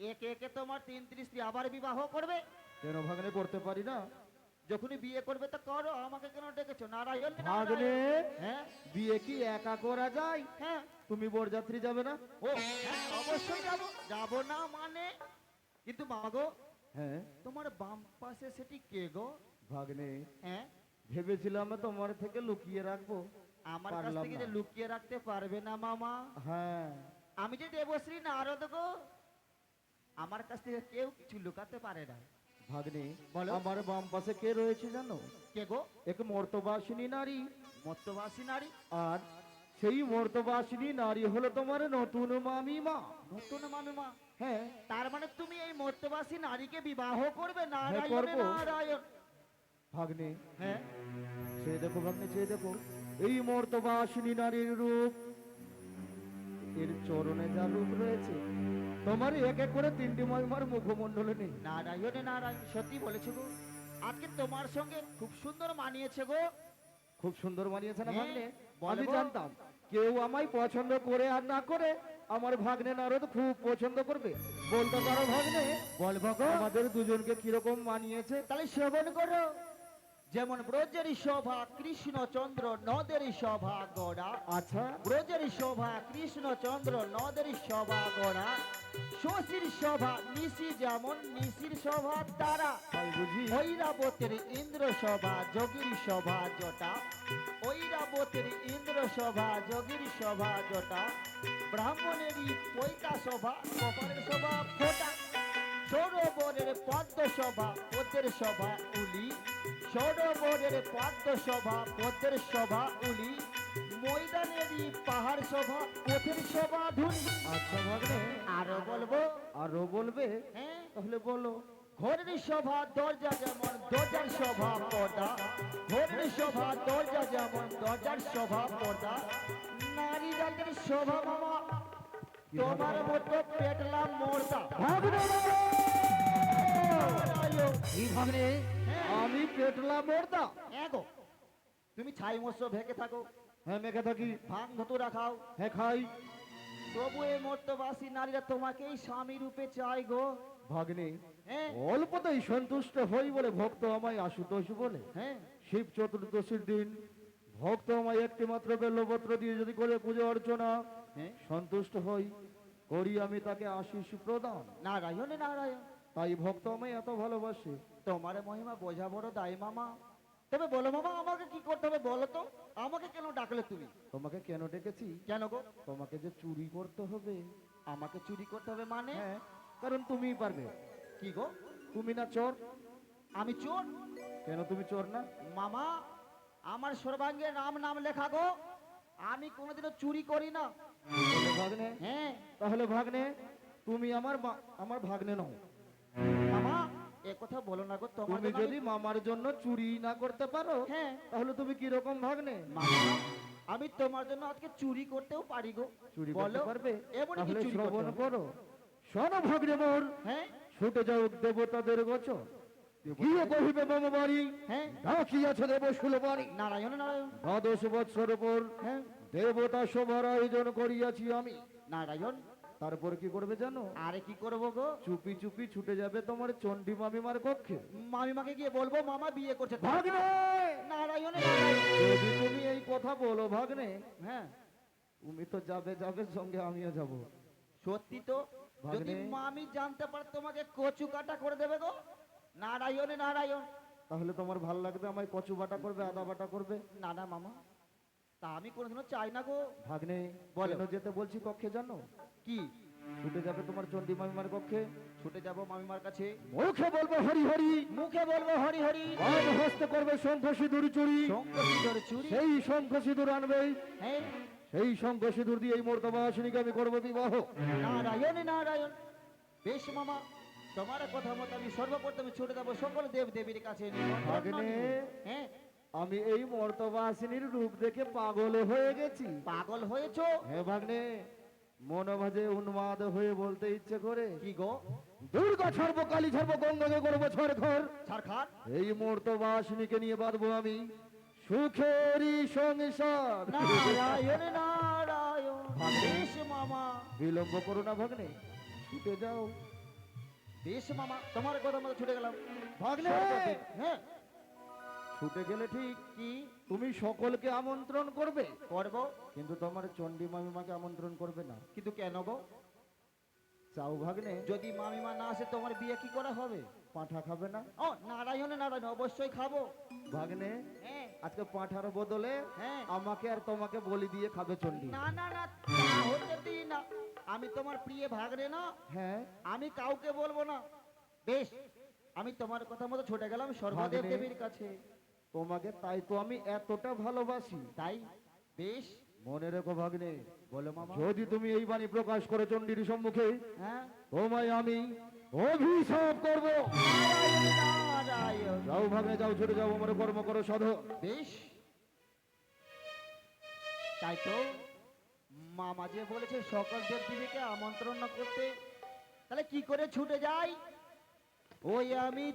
একে একে তোমার 33 আবার বিবাহ করবে? কেন ভাগ্নে করতে পারি না? যখনই বিয়ে করবে তো করো, আমাকে কেন ডেকেছো? নারায়ণ ভাগ্নে, নারায়ণ। হ্যাঁ বিয়ে কি একা করা যায়? হ্যাঁ। তুমি বরযাত্রী যাবে না? ও হ্যাঁ, অবশ্যই যাবো। যাবো না মানে? কিন্তু মা গো, হ্যাঁ তোমার বাম পাশে সেটি কে গো? ভাগ্নে, হ্যাঁ, ভেবেছিলাম তোমার থেকে লুকিয়ে রাখবো, আমার কাছ পারলাম থেকে না। যে লুকিয়ে রাখতে পারবে না মামা। হ্যাঁ আমি যে দেবশ্রী নারদ গো, আমার কাছ থেকে কেউ কিছু লুকাতে পারে না। ভাগ্নে, বলো। আমার বাম পাশে কে রয়েছে জানো? কে গো? এক মর্তবাসিনী নারী। মত্তবাসী নারী? আর সেই মর্তবাসিনী নারী হলো তোমার নতুন মামিমা। নতুন মামিমা? হ্যাঁ তার মানে তুমি এই মত্তবাসী নারীকে বিবাহ করবে? নারায়ণ করবো। নারায়ণ। ভাগ্নে, হ্যাঁ সে দেখো ভাগ্নে, সে দেখো এই মর্তবাসিনী নারীর রূপ, এর চরণে যা রূপ রয়েছে, তোমার এক এক করে 3টি মহিমার মুখমণ্ডলে নেই। নারায়ণ নারায়ণ। সত্যি বলেছো গো, আজকে তোমার সঙ্গে খুব সুন্দর মানিয়েছে গো। খুব সুন্দর মানিয়েছে না হ্যাঁ, ভাগ্নে? বলো আমি গো। জানতাম কেউ আমায় পছন্দ করে আর না করে আমার ভাগ্নে নারদ খুব পছন্দ করবে। বলতে পারো ভাগ্নে, বলবো গো। আমাদের দুজনকে কিরকম মানিয়েছে? তাহলে শ্রবণ করো। যেমন ব্রজের শোভা কৃষ্ণচন্দ্র নদের শোভা গোড়া, আচ্ছা, ব্রজের শোভা কৃষ্ণচন্দ্র নদের শোভা গোড়া, শশীর শোভা নিশি যেমন নিশির শোভা তারা, তাই বুঝি? ঐরাবতের ইন্দ্র শোভা যোগীর শোভা জটা, ঐরাবতের ইন্দ্র শোভা যোগীর শোভা জটা, ব্রাহ্মণেরই পৈতা শোভা কপালের শোভা ফোটা, সরোবরের পদ্ম শোভা পদ্মের শোভা উলি, সরোবরের পদ্ম শোভা পদ্মের শোভা উলি, ময়দানেরই পাহাড় শোভা পথের শোভা ধুলি। আচ্ছা ভাগ্নে, আরো বলবো? আরো বলবে? হ্যাঁ। তাহলে বলো। ঘরের শোভা দরজা যেমন দরজার শোভা পর্দা, ঘরের শোভা দরজা যেমন দরজার শোভা পর্দা, নারী জাতির শোভা মামা তোমার মতো পেটলাম মোর্দা। ভাগ্নে, নারায়ণ। এই ভাগ্নে, আমি পেটলা মর্দা। এগো তুমি ছাই মৎস্য ভেকে থাকো, হ্যাঁ মেখে থাকি, ভাঙ ধতুরা খাও, হ্যাঁ খাই। তবু এই মর্তবাসী নারীরা তোমাকেই স্বামী রূপে চাই গো। ভাগ্নে, হ্যাঁ অল্পতেই সন্তুষ্ট হই বলে ভক্ত আমায় আশুতোষ বলে। হ্যাঁ শিব চতুর্দশীর দিন ভক্ত আমায় একটি মাত্র বেল্লপত্র দিয়ে যদি করে পুজো অর্চনা হ্যাঁ। সন্তুষ্ট হই, করি আমি তাকে আশিস প্রদান। নারায়ণ নারায়ণ। তাই ভক্ত আমায় এত ভালোবাসে। তোমার মহিমা বোঝা বড় দায় মামা। তবে বলো মামা, আমাকে কি করতে হবে বলো তো? আমাকে কেন ডাকলে তুমি? তোমাকে কেন ডেকেছি? কেন গো? তোমাকে যে চুরি করতে হবে। আমাকে চুরি করতে হবে মানে? হ্যাঁ, কারণ তুমিই পারবে। কি গো? তুমি না চোর? আমি চোর? কেন তুমি চোর না? মামা আমার সর্বাঙ্গে রাম নাম লেখা গো, আমি কোনোদিনও চুরি করি না। বলে ভাগ্নে, হ্যাঁ তাহলে ভাগ্নে তুমি আমার ভাগ্নে নও। মামা এ কথা বলো না গো। তোমার তুমি জন্য যদি মামার জন্য চুরি না করতে পারো, হ্যাঁ। তাহলে তুমি কি রকম ভাগ্নে? মামা আমি তোমার জন্য আজকে চুরি করতেও পারি গো। চুরি বলো করতে পারবে? এমন কি তাহলে চুরি শ্রবণ করতে হবে? করো। শোনো ভাগ্নে মোর, হ্যাঁ ছুটে যাও দেবতাদের গোচর, গিয়ে কহিবে মম বাড়ি, হ্যাঁ ডাকিয়াছে দেব বাড়ি। নারায়ণ নারায়ণ। 12 বৎসর পর হ্যাঁ দেবতা সভার আয়োজন করিয়াছি আমি। নারায়ণ। তারপর কি করবে জানো? আরে কি করবো গো? চুপি চুপি ছুটে যাবে তোমার চণ্ডী মামিমার কক্ষে। মামিমাকে গিয়ে বলবো মামা বিয়ে করছে। ভাগ্নে, নারায়ণ নারায়ণ। যদি তুমি এই কথা বলো ভাগ্নে, হ্যাঁ তুমি তো যাবে যাবে, সঙ্গে আমিও যাব। সত্যি তো, যদি ভাগ্নে। মামি জানতে পারে তোমাকে কচু কাটা করে দেবে গো। নারায়ণ নারায়ণ। তাহলে তোমার ভালো লাগবে আমায় কচু বাটা করবে, আদা বাটা করবে? না না মামা, তা আমি কোনোদিনও চাই না গো। ভাগ্নে, বলো। কেন যেতে বলছি কক্ষে জানো? কি? ছুটে যাবে তোমার চণ্ডী মামিমার কক্ষে। ছুটে যাব মামিমার কাছে, মুখে বলবো হরি হরি, মুখে বলবো হরি হরি, আর হস্তে করবে শঙ্খ সিঁদুর চুরি। শঙ্খ সিঁদুর চুরি। সেই শঙ্খ সিঁদুর আনবে, হ্যাঁ, সেই শঙ্খ সিঁদুর দিয়ে এই মর্তবাসিনীকে আমি করবো বিবাহ। নারায়ণ নারায়ণ। বেশ মামা, তোমার কথা মতো আমি সর্বপ্রথমে ছুটে যাবো সকল দেব দেবীর কাছে নিমন্ত্রণ ভাগ্নে। নিয়ে। হ্যাঁ, আমি এই মর্তবাসিনীর রূপ দেখে পাগল হয়ে গেছি। পাগল হয়েছো? হে ভাগ্নে, মন মাঝে উন্মাদ হয়ে বলতে ইচ্ছে করে, কি গো? দুর্গা ছাড়বো, কালী ছাড়বো, গঙ্গাকে করবো ছড়খড়। ছারখার। এই মর্তবাসিনীকে নিয়ে বাঁধবো আমি সুখেরই সংসার। নারায়ণ নারায়ণ। বেশ মামা, বিলম্ব করো না ভাগ্নে, ছুটে যাও। বেশ মামা, তোমার কথা মতো ছুটে গেলাম। ভাগ্নে, হ্যাঁ, ছুটে গেলে ঠিক, কি তুমি সকলকে আমন্ত্রণ করবে, করবো? কিন্তু তোমার চণ্ডী মামিমাকে আমন্ত্রণ করবে না। কিন্তু কেন গো? চাও ভাগ্নে? যদি মামিমা না আসে তোমার বিয়ে কি করে হবে? পাঁঠা খাবে না? ও নারায়ণ নারায়ণ, অবশ্যই খাবো। ভাগ্নে, হ্যাঁ আজকে পাঁঠার বদলে হ্যাঁ। আমাকে আর তোমাকে বলি দিয়ে খাবে চণ্ডী। না না না, তা হতে দিই না। আমি তোমার প্রিয় ভাগ্নে না, হ্যাঁ, আমি কাউকে বলবো না। বেশ, আমি তোমার কথা মতো ছুটে গেলাম সর্বদেব ভাগ্নে। দেবীর কাছে। তোমাকে তাই তো আমি এতটা ভালোবাসি। তাই বেশ, মনে রেখো ভাগ্নে, বলো মামা। যদি তুমি এই বাণী প্রকাশ করো চণ্ডীর সম্মুখে, হ্যাঁ, তোমায় আমি অভিশাপ করবো। নারায়ণ নারায়ণ। যাও ভাগ্নে, যাও, ছুটে যাও, আমার কর্ম করো সাধো। বেশ, তাই তো মামা যে বলেছে সকল দেব দেবীকে আমন্ত্রণ না করতে, তাহলে কি করে ছুটে যাই? ওই আমি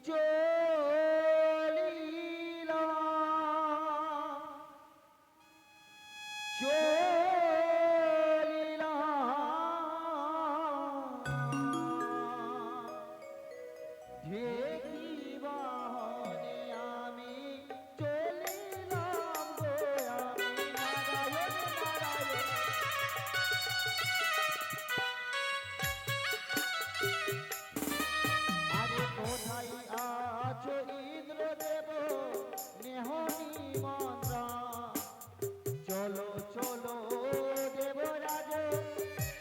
ঢেকিবাহনে আমি চলিলাম গো আমি। নারায়ণ নারায়ণ। আরে কোথায় আছো ইন্দ্রদেব নেহনি মন্ত্রা? চলো চলো দেবরাজ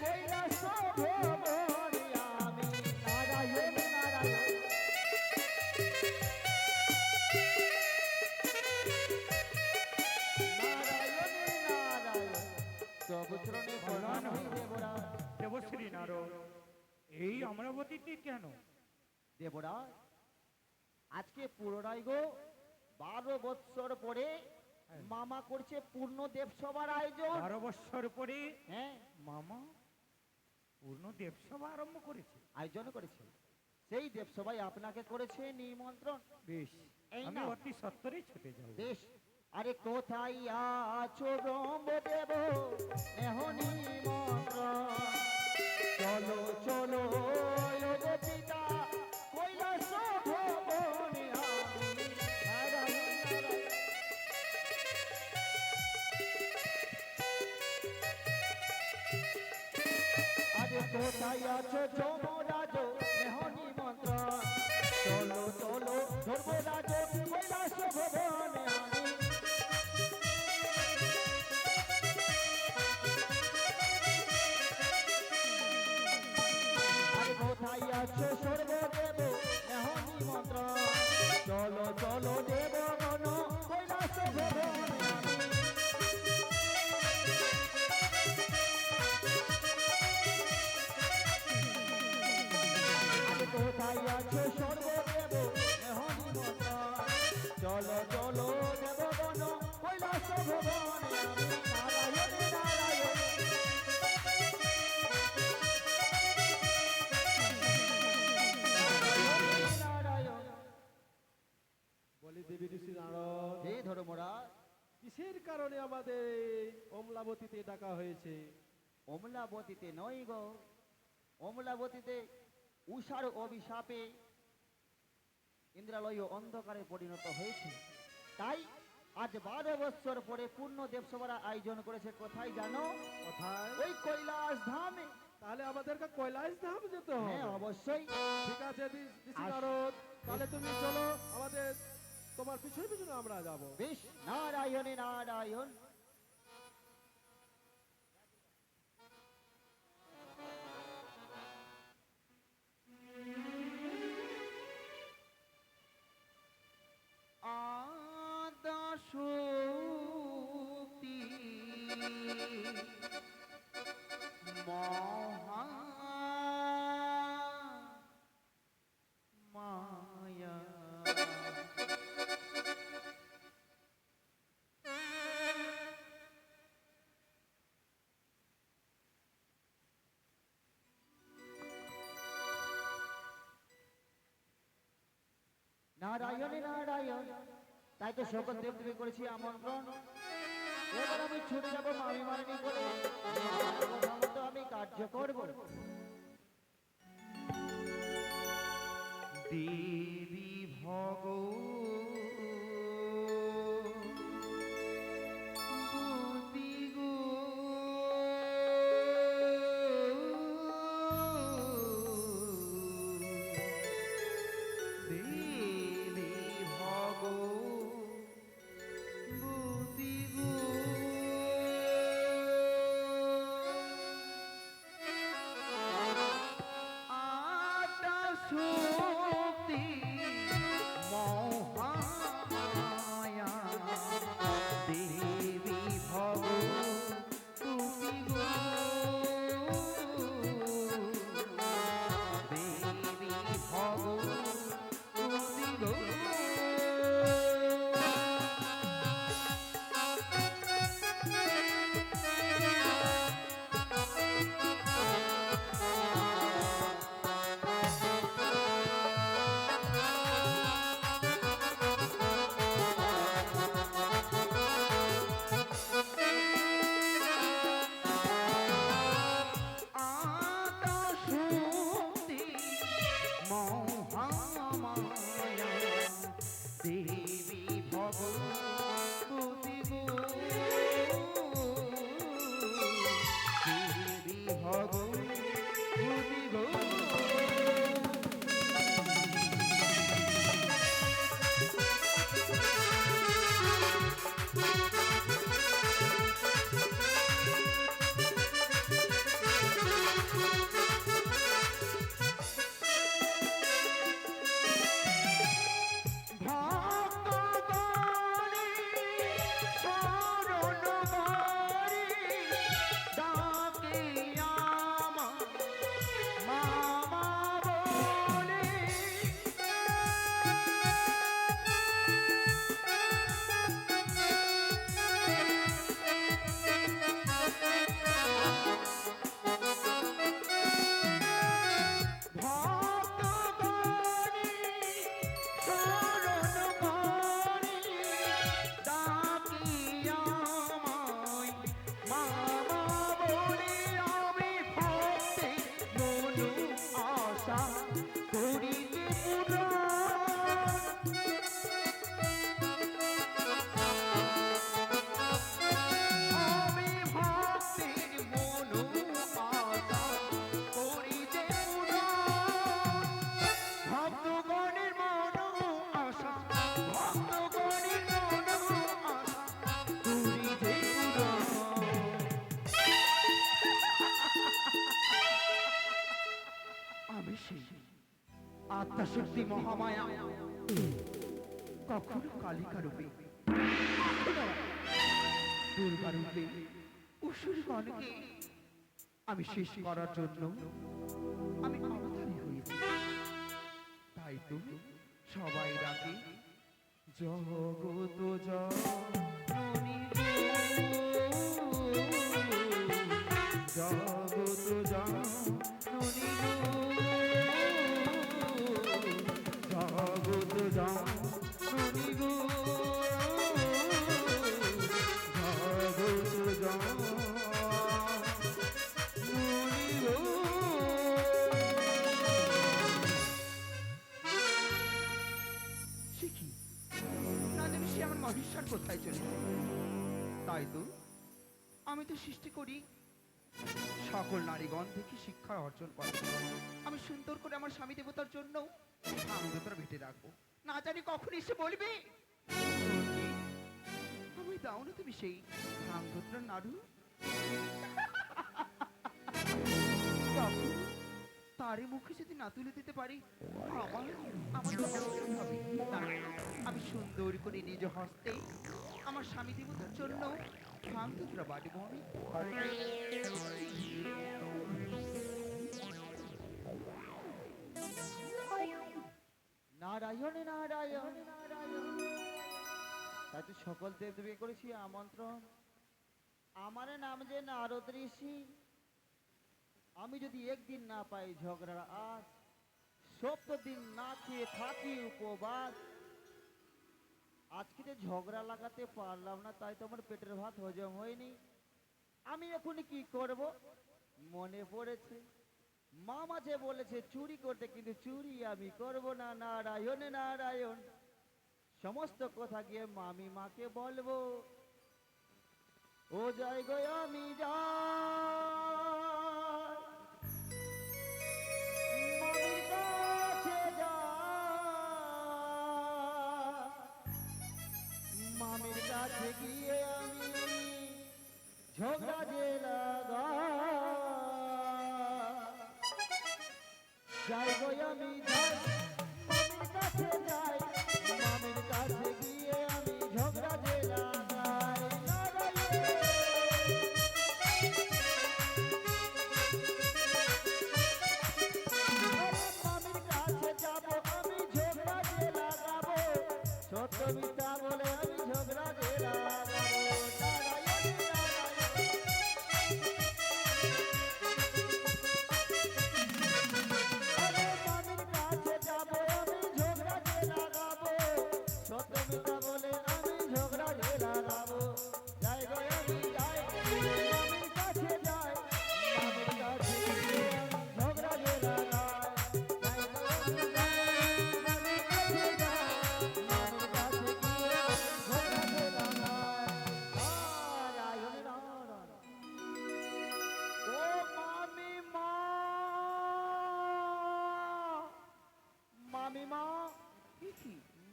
কৈলাস ভবনে আমি। নারায়ণ নারায়ণ। নারায়ণ নারায়ণ। তব চরণে প্রণাম হই দেবরাজ। দেবশ্রী নারদ, এই অমরাবতীতে কেন? দেবরাজ, আজকে পুরোটাই গো 12 বৎসর পরে মামা করছে পূর্ণ দেবসভার আয়োজন। 12 বৎসর পরে হ্যাঁ, মামা পূর্ণ দেবসভা আরম্ভ করেছে। আয়োজন করেছে। সেই দেবসভায় আপনাকে করেছে নিমন্ত্রণ। বেশ, এই আমি নাও। অতি সত্তরেই ছুটে যাব। বেশ, আরে কোথায় আছো ব্রহ্মদেব নেহ নিমন্ত্রণ? চলো চলো ওগো পিতা কৈলাস ভবনে আমি। নারায়ণ নারায়ণ। আরে কোথায় আছো যমরাজ নেহ নিমন্ত্রণ? চলো চলো ধর্মরাজ কৈলাস ভবনে আমি। আরে কোথায় আছো সর্বদেব নেহ নিমন্ত্রণ? চলো চলো দেবগণ কৈলাস ভবনে আমি। আরে কোথায় আছো সর্বদেব নেহ নিমন্ত্রণ? চলো চলো দেবগণ কৈলাস ভবনে আমি। নারায়ণ নারায়ণ। নারায়ণ। বলি দেবী ঋষি নারদ, হে ধর্মরাজ, কিসের কারণে আমাদের এই অমলাবতীতে ডাকা হয়েছে? অমলাবতীতে নয় গো, অমলাবতীতে উষার অভিশাপে ইন্দ্রালয় অন্ধকারে পরিণত হয়েছে। তাই আজ 12 বৎসর পরে পূর্ণ দেবসভার আয়োজন করেছে। কোথায় জানো? কোথায়? ওই কৈলাস ধামে। তাহলে আমাদেরকে কৈলাস ধাম যেতে হ্যাঁ হবে। অবশ্যই। ঠিক আছে ঋষি নারদ, তাহলে তুমি চলো আমাদের, তোমার পিছনে পিছনে আমরা যাব। বেশ, নারায়ণে নারায়ণ। আদাসুতি মহা মায়া। নারায়ণে নারায়ণ। তাই তো সকল দেবদেবী করেছি আমন্ত্রণ। এবার আমি ছুটে যাব মামি মারিনি করে, আমার কথা মতো আমি কার্য করব। দেবী ভগবতী গো, দেবী ভগবতী গো, আটা শক্তি মহামায়া, দেবী ভগবতী গো, দেবী ভগবতী গো। আদাসুতি মহামায়া, দেবী ভগবতী গো, দেবী ভগবতী গো। ভক্তগণে শরণ করি, ডাকে আমার মামা বলে। ভক্তগণে শরণ করি, ডাকি আমায় মামা বলে। আমি ভক্তে মনু আশা করিতে পূরণ। আমি ভক্তের মনু আশা করিতে পূরণ। ভক্তগণের মন আশা, ভক্তগণের মন আশা করিতে পূরণ। আমি সেই আত্মাশক্তি মহামায়া, কখনো কালিকা রূপে, কখনো দুর্গা রূপে অসুরগণকে আমি শেষ করার জন্য আমি অবতারী হয়েছি। তাই তো সবাই ডাকে জগত জননী গো, জগত জননী গো, জগত জননী গো, জগত জননী গো। সে কি? না জানি সে আমার মহেশ্বর কোথায় চলে যায়। তাই তো আমি তো সৃষ্টি করি সকল নারীগণ থেকে শিক্ষা অর্জন করে। আমি সুন্দর করে আমার স্বামী দেবতার জন্য ভাঙদোতরা ভেটে রাখবো, না জানি কখন এসে বলবে আমি দাও না তুমি সেই ভাঙদোতরা নাড়ু। তখন তারই মুখে যদি না তুলে দিতে পারি আমার আমার তো কেমন হবে। না, আমি সুন্দর করে নিজ হস্তে আমার স্বামী দেবতার জন্য ভাঙদোতরা বাড়িব আমি। নারায়ণ নারায়ণ নারায়ণ। তাই তো সকল দেবদেবী করেছি আমন্ত্রণ। আমার নাম যে নারদ ঋষি। আমি যদি একদিন না পাই ঝগড়ার আজ, 70 দিন না খেয়ে থাকি উপবাস। আজকে যে ঝগড়া লাগাতে পারলাম না, তাই তো আমার পেটের ভাত হজম হয়নি। আমি এখন কি করব? মনে পড়েছে মা মাঝে বলেছে চুরি করতে, কিন্তু চুরি আমি করব না। নারায়ণ নারায়ণ। সমস্ত কথা গিয়ে মামি মাকে বলবো। ও যাই গো আমি যাই, মামির কাছে যাই, মামির কাছে গিয়ে আমি ঝগড়া যে যাই গো আমি যাই, মামির কাছে যাই, মামির কাছে গিয়ে আমি ঝগড়া যে লাগাই। মামির কাছে যাব আমি ঝগড়া যে লাগাবো, সত্য মিথ্যা বলে আমি ঝগড়া যে লাগাবো।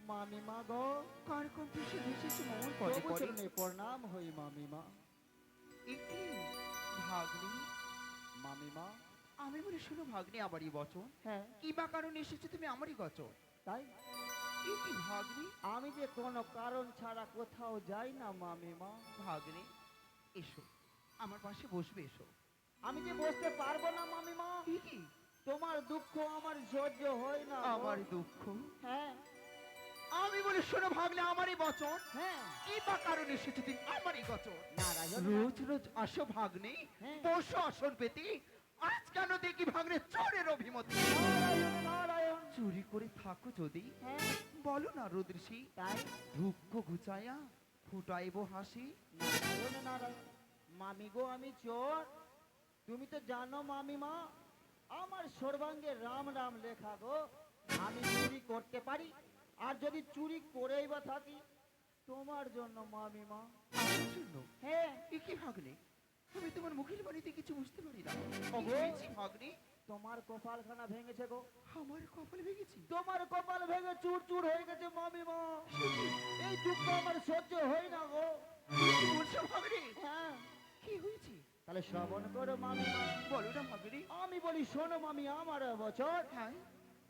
মামিমা গো, কার কণ্ঠে সে ভেসেছে মোর পদে পদে। প্রণাম হই মামিমা। একি ভাগ্নি? মামিমা আমি বলি শোনো ভাগ্নি, আমারই বচন। হ্যাঁ, কি বা কারণে এসেছো তুমি আমারই বচন? তাই একি ভাগ্নি? আমি যে কোনো কারণ ছাড়া কোথাও যাই না মামিমা। ভাগ্নি এসো, আমার পাশে বসবে, এসো। আমি যে বসতে পারবো না মামিমা। কি? তোমার দুঃখ আমার সহ্য হয় না। আমার দুঃখ? হ্যাঁ। আমি বলি শোনো ভাগ্নে, আমারই বচন। হ্যাঁ, কি বা কারণ এসেছো তুমি আমারই বচন? রোজ রোজ আসো ভাগ্নে, বসো আসন পেতে। আজ কেন দেখি ভাগ্নে চোরের অভিমত? চুরি করে থাকো যদি বলো না রুদ্রষি, তাই দুঃখ ঘুচাইয়া ফুটাইব হাসি। মামি গো আমি চোর, তুমি তো জানো মামিমা আমার সর্বাঙ্গে রাম রাম লেখা গো। আমি চুরি করতে পারি, আর যদি চুরি করেই বা থাকি তোমার জন্য মামিমা। আমার জন্য? হ্যাঁ। কি ভাগ্নে, আমি তোমার মুখের বাড়িতে কিছু বুঝতে পারি না। ভাগ্নে তোমার কপালখানা ভেঙেছে গো। আমার কপাল ভেঙেছি? তোমার কপাল ভেঙে চুর চুর হয়ে গেছে মামিমা। এই দুঃখ আমার সহ্য হয় না গো। বলছো ভাগ্নে? হ্যাঁ। কি হয়েছে? তাহলে শ্রবণ করো মামিমা। বলো না ভাগ্নে। আমি বলি শোনো মামি, আমার বছর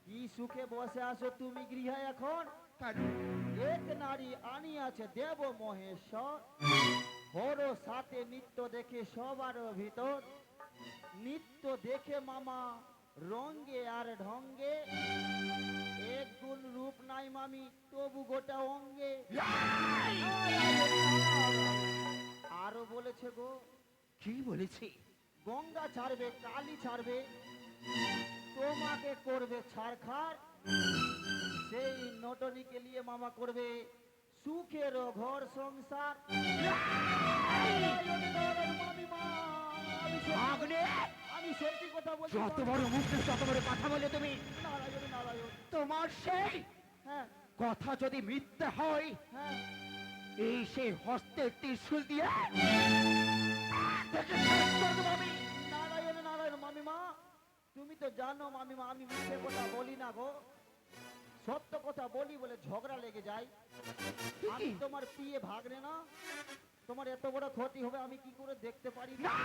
কি সুখে বসে আছো তুমি গৃহে এখন? এক নারী আনিয়াছে দেব মহেশ্বর, হর সাথে নিত্য দেখে সবার ভিতর। নিত্য দেখে মামা রঙ্গে আর ঢঙ্গে, এক গুণ রূপ নাই মামি তবু গোটা অঙ্গে। আরো বলেছে গো। কি বলেছে? গঙ্গা ছাড়বে, কালী ছাড়বে, তোমাকে করবে ছাড়খাড়। সেই নটনিকে নিয়ে মামা করবে সুখের ঘর সংসার। আমি সত্যি কথা বলছি। যত বড় মুখে তত বড় কথা বলে তুমি। নারায়ণ নারায়ণ। তোমার সেই কথা যদি মিথ্যে হয়, এই সেই হস্তের ত্রিশূল দিয়ে নারায়ণ জানো মামিমা আমি মিথ্যে কথা বলি না গো, সত্য কথা বলি বলে ঝগড়া লেগে যায়। আমি তোমার প্রিয় ভাগ্নে না, তোমার এত বড় ক্ষতি হবে আমি কি করে দেখতে পারি না?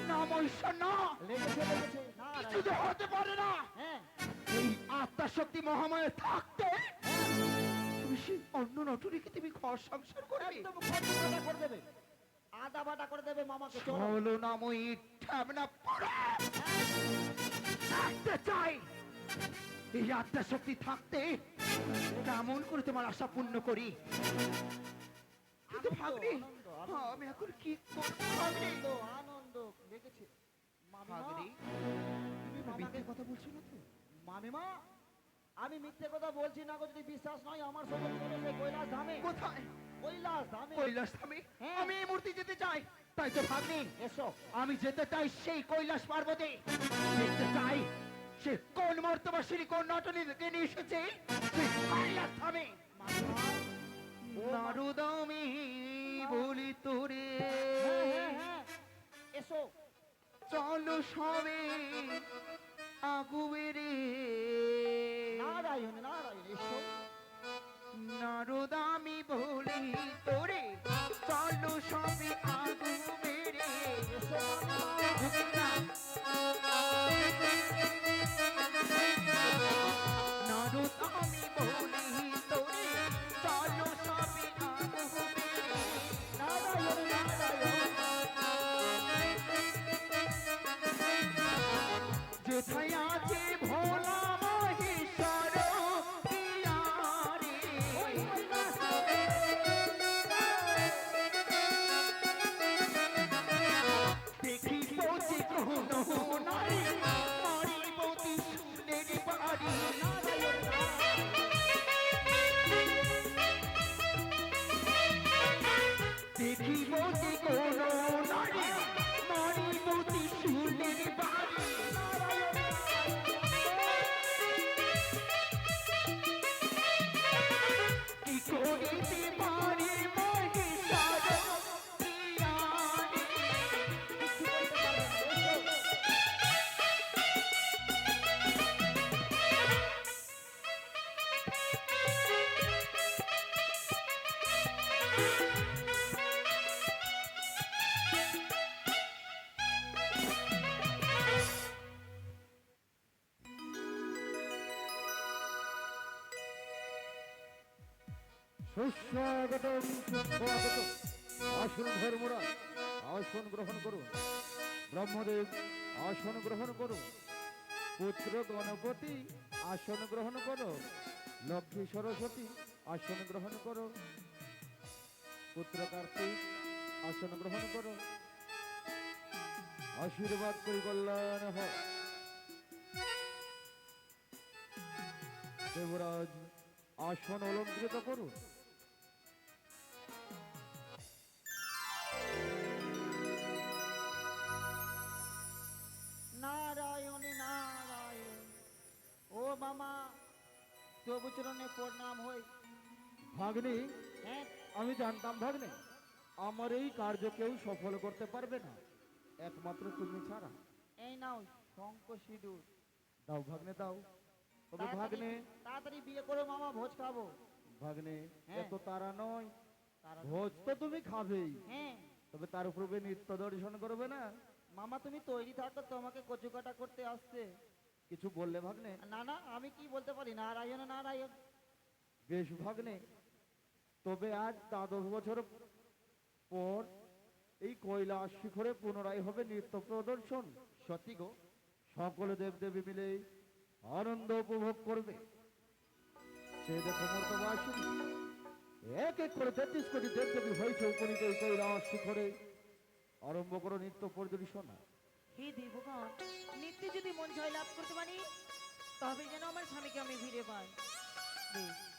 না মহিষা না, লেগেছে লেগেছে না কিছু তো হতে পারে না। হ্যাঁ এই আত্মা শক্তি মহামায়া থাকতে তুমি সেই অন্য নটুরিকে তুমি ঘর সংসার করবে? একদম খরচা করে দেবে, আদা বাটা করে দেবে মামাকে। চলো চলো না মই ঠামনা পড়ে থাকতে চাই। এই আত্মা শক্তি থাকতে কেমন করে তোমার আশা পূর্ণ করি? কিন্তু আনন্দ, ভাগ্নে, আনন্দ, আনন্দ। আমি এখন কি করবো ভাগ্নে? আনন্দ আনন্দ লেগেছে। মামিমা, ভাগ্নে, তুমি তুমি মিথ্যে মামাকে কথা বলছো না তো? মামিমা আমি মিথ্যে কথা বলছি না গো, যদি বিশ্বাস নয় আমার সঙ্গে চলো সেই কৈলাস ধামে। কোথায়? কৈলাস ধামে কৈলাস ধামে? হ্যাঁ। আমি এই মূর্তি যেতে চাই। তাই তো ভাগ্নে, এসো। আমি যেতে চাই সেই কৈলাস পার্বতী। দেখতে চাই সে কোন মর্তবাসিনী কোন নটনীকে নিয়ে এসেছে সেই কৈলাস ধামে। মামিমা, ও মা- নারদ আমি বলি তোরে, হ্যাঁ হ্যাঁ হ্যাঁ এসো। চলো সবে আগুবে রে। নারায়ণ নারায়ণ এসো। নারদ আমি বলি তোরে, চলো সবে আগুবে রে। এসো মামিমা। নারদ আমি বলি তোরে, চলো সবে আগুবে রে। নারায়ণ নারায়ণ। যেথায় আছে ভোলা মহেশ্বর পিয়ারে। দেখি পৌঁছে কোনো নারী মারিব ত্রিশূলের বাড়ি। দেখি পৌঁছে কোনো নারী মারিব ত্রিশূলের বাড়ি। কি করিতে পারি মহিষার প্রিয়ারে। সুস্বাগতম সুস্বাগতম। আসুন ধর্মরাজ, আসন গ্রহণ করুন। ব্রহ্মদেব আসন গ্রহণ করুন। পুত্র গণপতি আসন গ্রহণ করো। লক্ষ্মী সরস্বতী আসন গ্রহণ করো। পুত্র কার্তিক আসন গ্রহণ করো। আশীর্বাদ করি কল্যাণ হয়। দেবরাজ আসন অলঙ্কৃত করুন। নারায়ণ নারায়ণ। ও মামা তবু চরণে প্রণাম হই। ভাগ্নে, হ্যাঁ আমি জানতাম ভাগ্নে আমার এই কার্য কেউ সফল করতে পারবে না, একমাত্র তুমি ছাড়া। এই নাও শঙ্খ সিঁদুর। দাও ভাগ্নে দাও। তবে তাড়াতাড়ি- ভাগ্নে, তাড়াতাড়ি বিয়ে করো মামা, ভোজ খাবো। ভাগ্নে হ্যাঁ। এত তারা নয়, তাড়াতাড়ি- ভোজ তো তুমি খাবেই, হ্যাঁ তবে তার উপরে নৃত্য দর্শন করবে না। মামা তুমি তৈরি থাকো, তোমাকে কচু কাটা করতে আসছে। কিছু বললে ভাগ্নে? না না আমি কি বলতে পারি, নারায়ণ নারায়ণ। বেশ ভাগ্নে, তবে আজ 10 বছর পর এই কৈলাস শিখরে পুনরায় হবে নৃত্য প্রদর্শন। সত্যি গো? সকলে দেবদেবী মিলে আনন্দ উপভোগ করবে। সে দেখো মর্তবাসী এক এক করে 33 কোটি দেবদেবী হয়েছে উপনীত এই কৈলাস শিখরে। আরম্ভ করো নৃত্য পরিদর্শনা। হে দেবগণ, নিত্য যদি মন জয় লাভ করতে পারি তবে যেন আমার স্বামীকে আমি ফিরে পাই। বেশ,